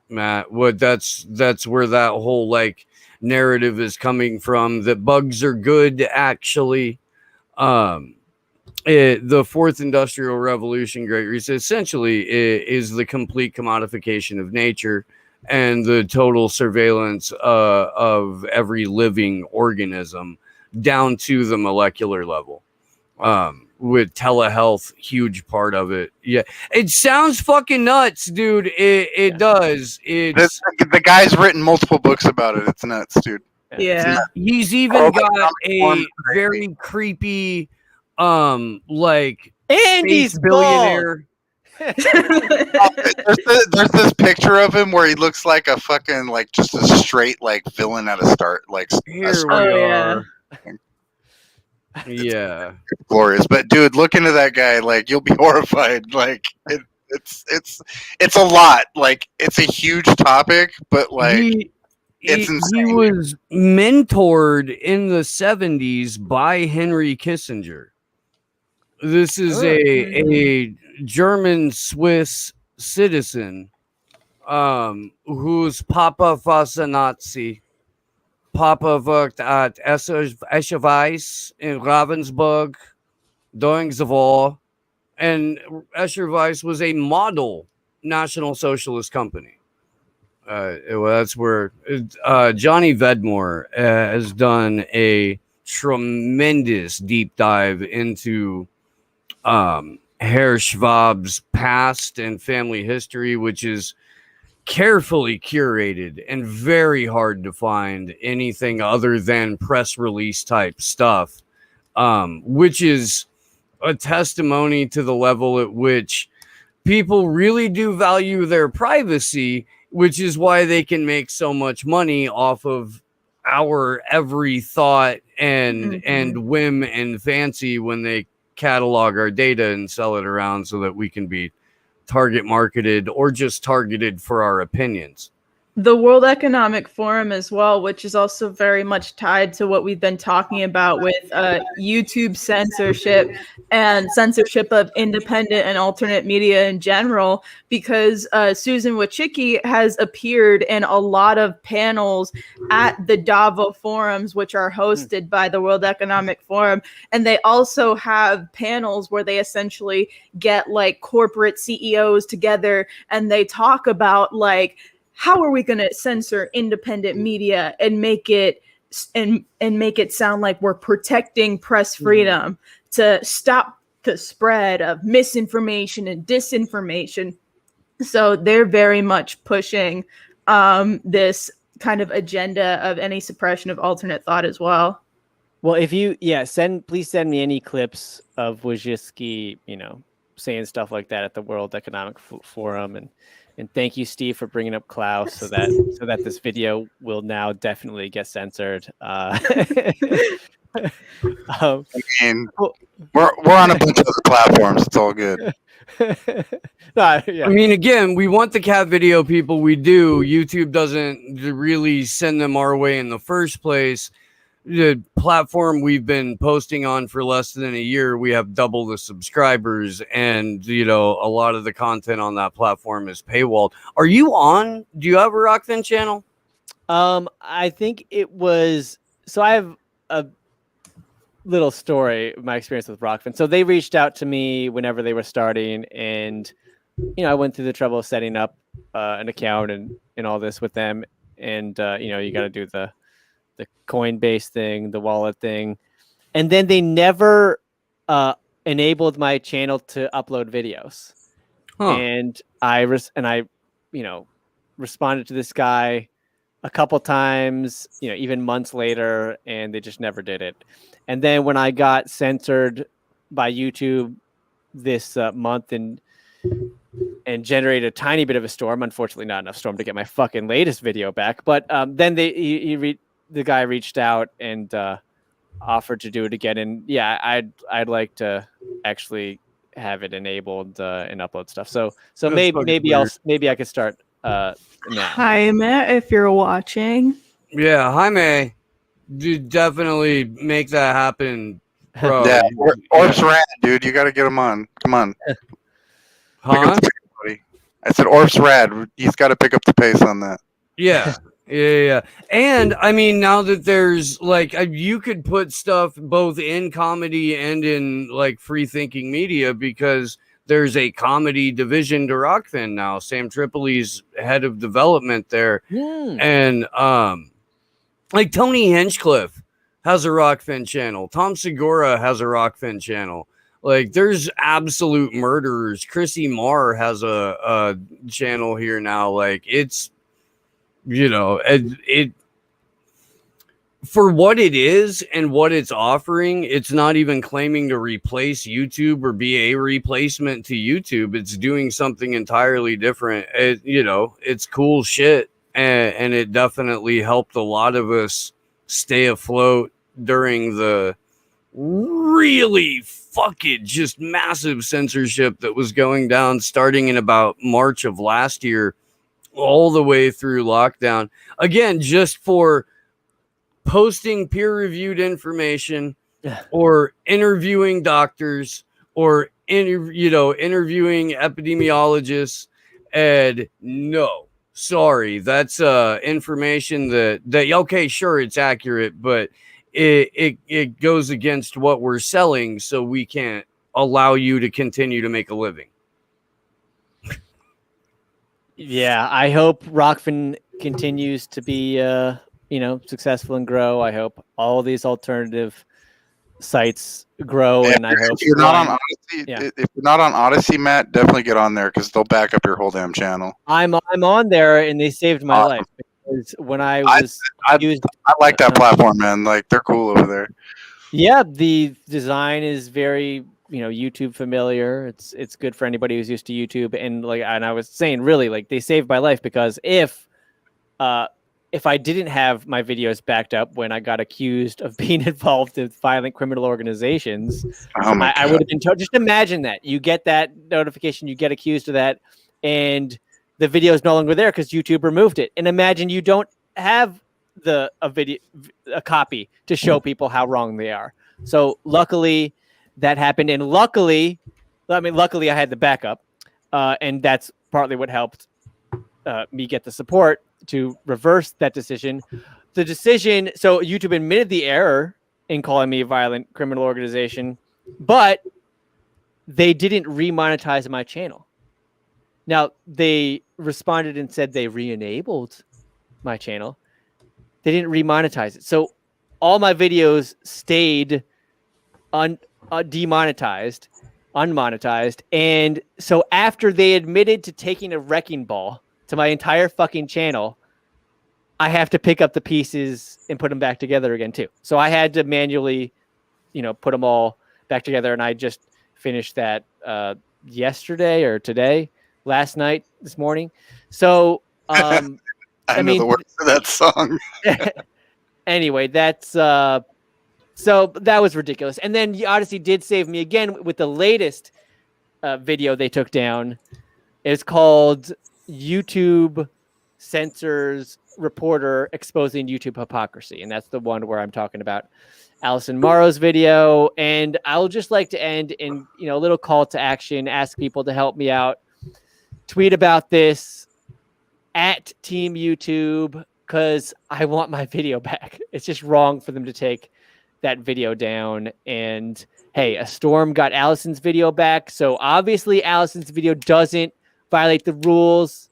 Matt. That's where that whole like narrative is coming from, that bugs are good, actually. The Fourth Industrial Revolution, Great Reset, essentially is the complete commodification of nature and the total surveillance of every living organism down to the molecular level. With telehealth, huge part of it. Yeah, it sounds fucking nuts, dude. It does. It's the guy's written multiple books about it. It's nuts, dude. Yeah. He's even got a very creepy, like Andy's billionaire. There's this picture of him where he looks like a fucking like just a straight like villain at a start. Like Here we are. Yeah, it's glorious. But dude, look into that guy. Like you'll be horrified. Like it's a lot. Like it's a huge topic, but like it's insane. He was mentored in the 70s by Henry Kissinger. This is a German Swiss citizen who's Papa was a Nazi. Papa worked at Escher Weiss in Ravensburg during the war, and Escher Weiss was a model National Socialist company. That's where Johnny Vedmore has done a tremendous deep dive into Herr Schwab's past and family history, which is carefully curated and very hard to find anything other than press release type stuff, which is a testimony to the level at which people really do value their privacy, which is why they can make so much money off of our every thought and whim and fancy when they catalog our data and sell it around so that we can be target marketed or just targeted for our opinions. The World Economic Forum as well, which is also very much tied to what we've been talking about with YouTube censorship and censorship of independent and alternate media in general, because Susan Wojcicki has appeared in a lot of panels at the Davos forums, which are hosted by the World Economic Forum. And they also have panels where they essentially get like corporate CEOs together and they talk about like, how are we going to censor independent media and make it sound like we're protecting press freedom to stop the spread of misinformation and disinformation? So they're very much pushing this kind of agenda of any suppression of alternate thought as well. Well, if you please send me any clips of Wojcicki, saying stuff like that at the World Economic Forum, and thank you, Steve, for bringing up Klaus so that this video will now definitely get censored. I mean, we're on a bunch of other platforms. It's all good. I mean, again, we want the cat video people. We do. YouTube doesn't really send them our way in the first place. The platform we've been posting on for less than a year, we have double the subscribers, and a lot of the content on that platform is paywalled. Are you on? Do you have a Rockfin channel? I think it was. So I have a little story of my experience with Rockfin. So they reached out to me whenever they were starting, and I went through the trouble of setting up an account and all this with them, and you got to do the Coinbase thing, the wallet thing. And then they never enabled my channel to upload videos. And I responded to this guy a couple times, even months later, and they just never did it. And then when I got censored by YouTube this month and generated a tiny bit of a storm, unfortunately not enough storm to get my fucking latest video back, but then the guy reached out and offered to do it again. And yeah, I'd like to actually have it enabled and upload stuff. So maybe I could start now. Jaime, if you're watching. Yeah, Jaime, dude, definitely make that happen, bro. Yeah, Orf's rad, dude. You got to get him on. Come on. Huh? I said Orf's rad. He's got to pick up the pace on that. Yeah. Yeah. And I mean, now that there's like, you could put stuff both in comedy and in like free thinking media, because there's a comedy division to Rockfin now. Sam Tripoli's head of development there. And like Tony Hinchcliffe has a Rockfin channel. Tom Segura has a Rockfin channel. Like, there's absolute murderers. Chrissy Marr has a channel here now. Like, it's, it for what it is and what it's offering, it's not even claiming to replace YouTube or be a replacement to YouTube. It's doing something entirely different. It's cool shit, and it definitely helped a lot of us stay afloat during the really fucking just massive censorship that was going down starting in about March of last year, all the way through lockdown. Again, just for posting peer-reviewed information or interviewing doctors or interviewing epidemiologists, and no, sorry, that's information that okay, sure, it's accurate, but it goes against what we're selling, so we can't allow you to continue to make a living. Yeah, I hope Rockfin continues to be successful and grow. I hope all these alternative sites grow, and I hope if you're not on Odyssey, if you're not on Odyssey, Matt, definitely get on there because they'll back up your whole damn channel. I'm on there, and they saved my life because when I was I like that platform, man. Like they're cool over there. Yeah, the design is very YouTube familiar. It's good for anybody who's used to YouTube, and I was saying, really, like, they saved my life because if I didn't have my videos backed up when I got accused of being involved in violent criminal organizations, I would have been told. Just imagine that you get that notification, you get accused of that, and the video is no longer there because YouTube removed it. And imagine you don't have a copy to show people how wrong they are. So luckily that happened, and luckily I had the backup, and that's partly what helped me get the support to reverse that decision. So YouTube admitted the error in calling me a violent criminal organization, but they didn't remonetize my channel. Now, they responded and said they re-enabled my channel. They didn't remonetize it. So all my videos stayed demonetized, unmonetized. And so after they admitted to taking a wrecking ball to my entire fucking channel, I have to pick up the pieces and put them back together again too. So I had to manually, put them all back together. And I just finished that yesterday or today, last night, this morning. So I know the words of that song. Anyway, that's so that was ridiculous. And then Odyssey did save me again with the latest video they took down. It's called YouTube Censors Reporter Exposing YouTube Hypocrisy. And that's the one where I'm talking about Allison Morrow's video. And I'll just like to end in, a little call to action, ask people to help me out. Tweet about this at Team YouTube, because I want my video back. It's just wrong for them to take that video down. And hey, a storm got Allison's video back. So obviously Allison's video doesn't violate the rules.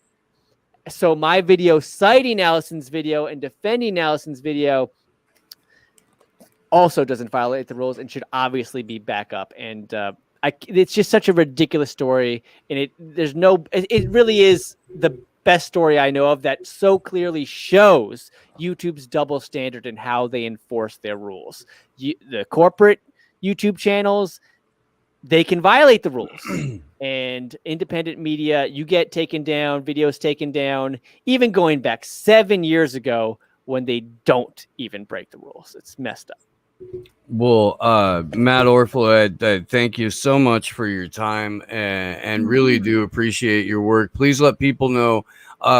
So my video citing Allison's video and defending Allison's video also doesn't violate the rules and should obviously be back up. And it's just such a ridiculous story. And it really is the best story I know of that so clearly shows YouTube's double standard and how they enforce their rules. The corporate YouTube channels, they can violate the rules. And independent media, you get taken down, videos taken down, even going back 7 years ago when they don't even break the rules. It's messed up. Well, Matt Orfalea, thank you so much for your time and really do appreciate your work. Please let people know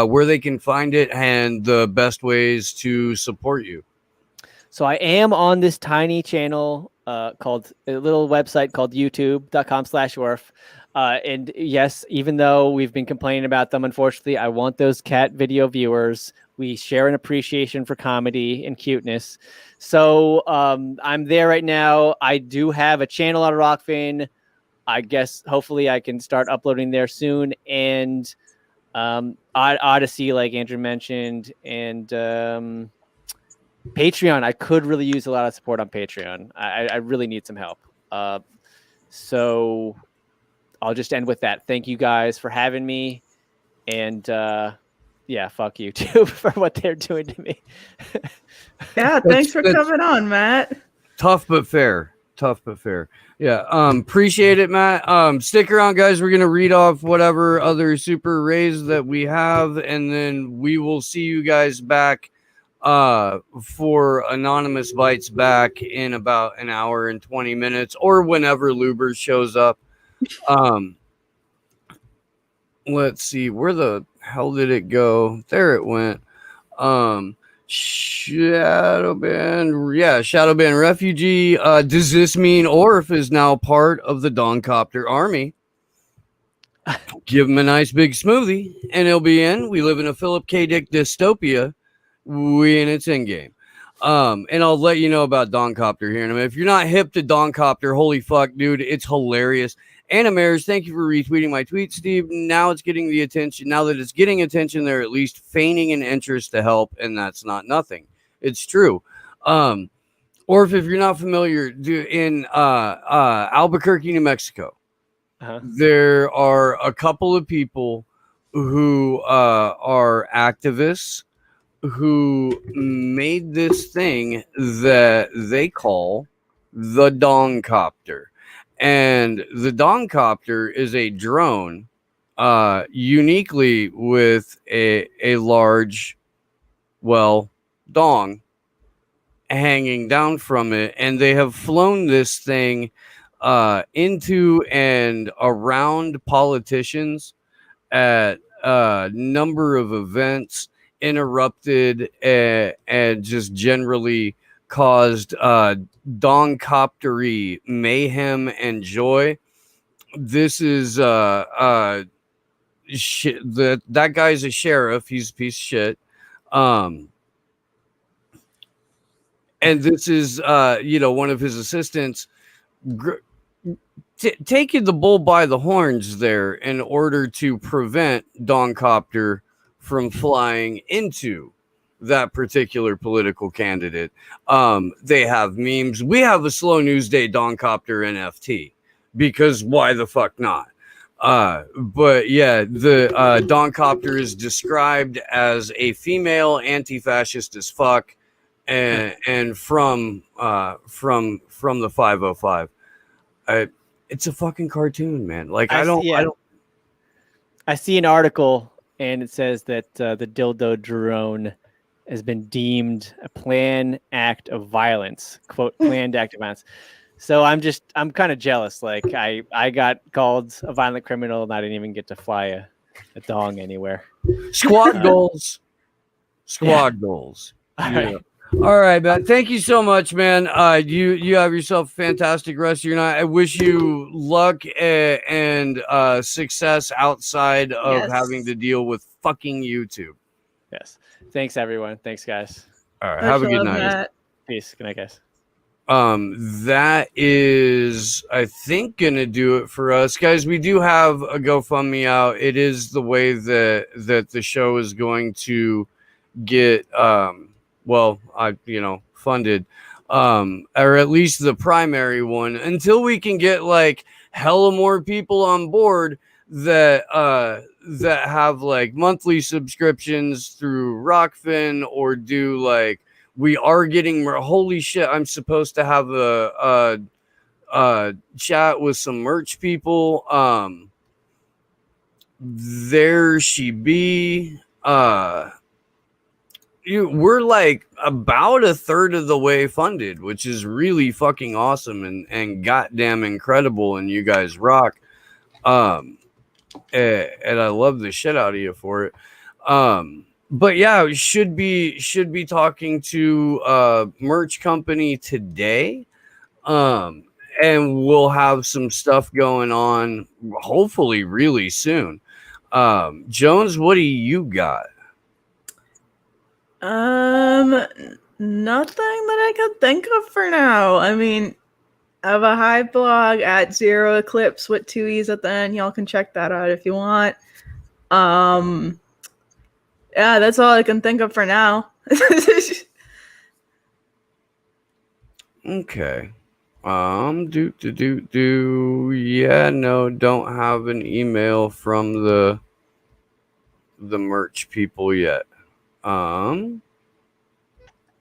where they can find it and the best ways to support you. So I am on this tiny channel called a little website called youtube.com/orf. And yes, even though we've been complaining about them, unfortunately, I want those cat video viewers. We share an appreciation for comedy and cuteness. So I'm there right now. I do have a channel on Rockfin. I guess hopefully I can start uploading there soon. And Odyssey, like Andrew mentioned, and Patreon. I could really use a lot of support on Patreon. I really need some help. So I'll just end with that. Thank you guys for having me. And yeah, fuck YouTube for what they're doing to me. Yeah, thanks for coming on, Matt. Tough but fair. Yeah, appreciate it, Matt. Stick around, guys. We're gonna read off whatever other super rays that we have, and then we will see you guys back for Anonymous Bites back in about an hour and 20 minutes, or whenever Lubers shows up. Let's see, where the hell did it go? There it went. Shadowban refugee. Does this mean Orf is now part of the Doncopter army? Give him a nice big smoothie, and he'll be in. We live in a Philip K. Dick dystopia. And it's in game. And I'll let you know about Doncopter here in a minute. If you're not hip to Doncopter, holy fuck, dude, it's hilarious. Anna Maris, thank you for retweeting my tweet, Steve. Now it's getting the attention. Now that it's getting attention, they're at least feigning an interest to help, and that's not nothing. It's true. Or if you're not familiar, in Albuquerque, New Mexico, there are a couple of people who are activists who made this thing that they call the Doncopter. And the Doncopter is a drone uniquely with a large, dong hanging down from it. And they have flown this thing into and around politicians at a number of events, interrupted and just generally caused Doncoptery mayhem and joy. This is that guy's a sheriff. He's a piece of shit. And this is one of his assistants taking the bull by the horns there in order to prevent Doncopter from flying into that particular political candidate. They have memes. We have a Slow News Day Doncopter NFT because why the fuck not? But yeah, the Doncopter is described as a female anti-fascist as fuck, and from the 505. It's a fucking cartoon, man. Like I see an article and it says that the dildo drone has been deemed a planned act of violence, quote, planned act of violence. So I'm kind of jealous. Like I got called a violent criminal and I didn't even get to fly a dong anywhere. Squad goals. Goals. Yeah. All right, man. Thank you so much, man. You have yourself a fantastic rest of your night. I wish you luck and success outside of having to deal with fucking YouTube. Yes. Thanks, everyone. Thanks, guys. All right. Have a good night. Peace. Good night, guys. That is, I think, gonna do it for us, guys. We do have a GoFundMe out. It is the way that the show is going to get funded, or at least the primary one, until we can get like hella more people on board that have like monthly subscriptions through Rockfin, or do like we are getting. Holy shit! I'm supposed to have a chat with some merch people. There she be. We're like about a third of the way funded, which is really fucking awesome and goddamn incredible, and you guys rock. And I love the shit out of you for it. But yeah, we should be talking to a merch company today. And we'll have some stuff going on hopefully really soon. Jones, what do you got? Nothing that I could think of for now. I mean, I have a Hive blog at Zero Eclipse with 2 E's at the end. Y'all can check that out if you want. Yeah, that's all I can think of for now. Okay. Yeah, no, don't have an email from the merch people yet.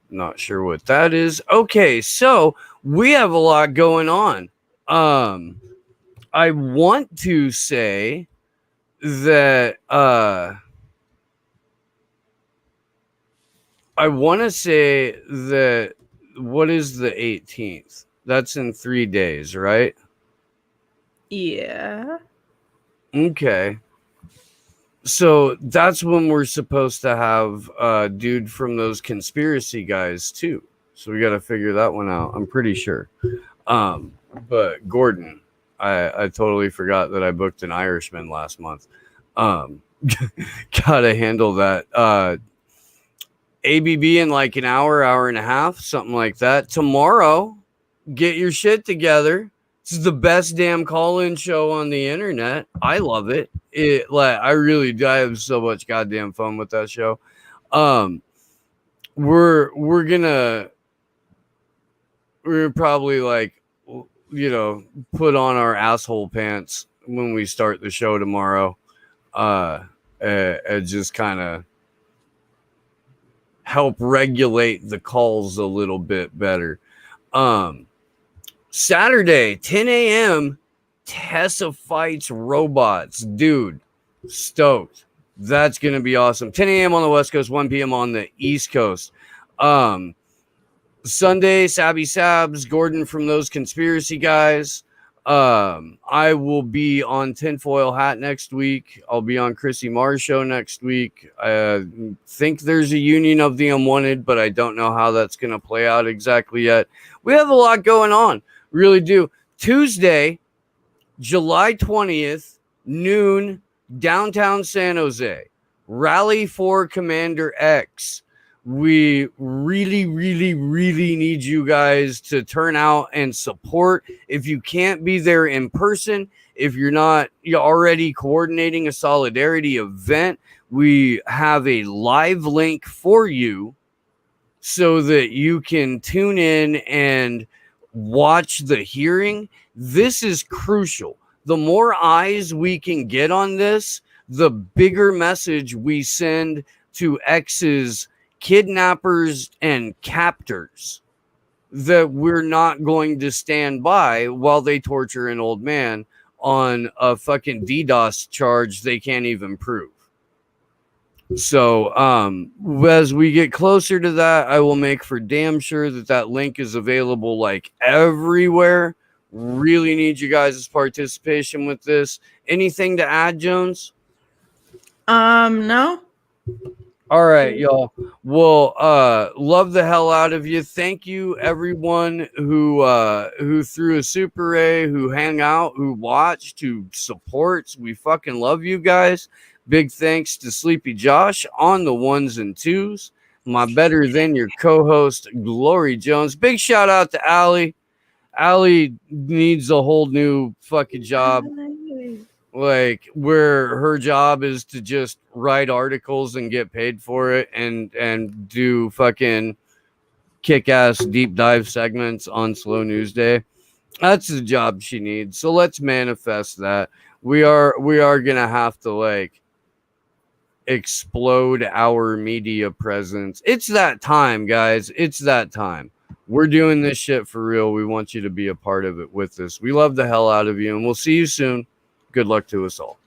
Not sure what that is. Okay, so we have a lot going on. I want to say that what is the 18th? That's in 3 days, right? Yeah. Okay. So that's when we're supposed to have a dude from those conspiracy guys too. So we got to figure that one out. I'm pretty sure. But Gordon, I totally forgot that I booked an Irishman last month. Gotta handle that. ABB in like an hour and a half, something like that. Tomorrow, get your shit together. This is the best damn call-in show on the internet. I love it. I really do. I have so much goddamn fun with that show. We're probably like, put on our asshole pants when we start the show tomorrow. And just kind of help regulate the calls a little bit better. Saturday, 10 a.m., Tessa fights robots. Dude, stoked. That's going to be awesome. 10 a.m. on the West Coast, 1 p.m. on the East Coast. Sunday, Sabby Sabs, Gordon from Those Conspiracy Guys. I will be on Tinfoil Hat next week. I'll be on Chrissy Marr's show next week. I think there's a Union of the Unwanted, but I don't know how that's going to play out exactly yet. We have a lot going on. Really do. Tuesday, July 20th, noon, downtown San Jose. Rally for Commander X. We really, really, really need you guys to turn out and support. If you can't be there in person, if you're already coordinating a solidarity event, we have a live link for you so that you can tune in and watch the hearing. This is crucial. The more eyes we can get on this, the bigger message we send to X's kidnappers and captors that we're not going to stand by while they torture an old man on a fucking DDoS charge they can't even prove. So as we get closer to that, I will make for damn sure that link is available like everywhere. Really need you guys' participation with this. Anything to add, Jones? No. All right, y'all. Well, love the hell out of you. Thank you, everyone who threw a Super A, who hang out, who watched, who supports. We fucking love you guys. Big thanks to Sleepy Josh on the ones and twos. My better than your co-host, Glory Jones. Big shout out to Allie. Allie needs a whole new fucking job. Like, where her job is to just write articles and get paid for it and do fucking kick-ass deep dive segments on Slow News Day. That's the job she needs. So let's manifest that. We are gonna have to like explode our media presence. It's that time, guys. It's that time. We're doing this shit for real. We want you to be a part of it with us. We love the hell out of you, and we'll see you soon. Good luck to us all.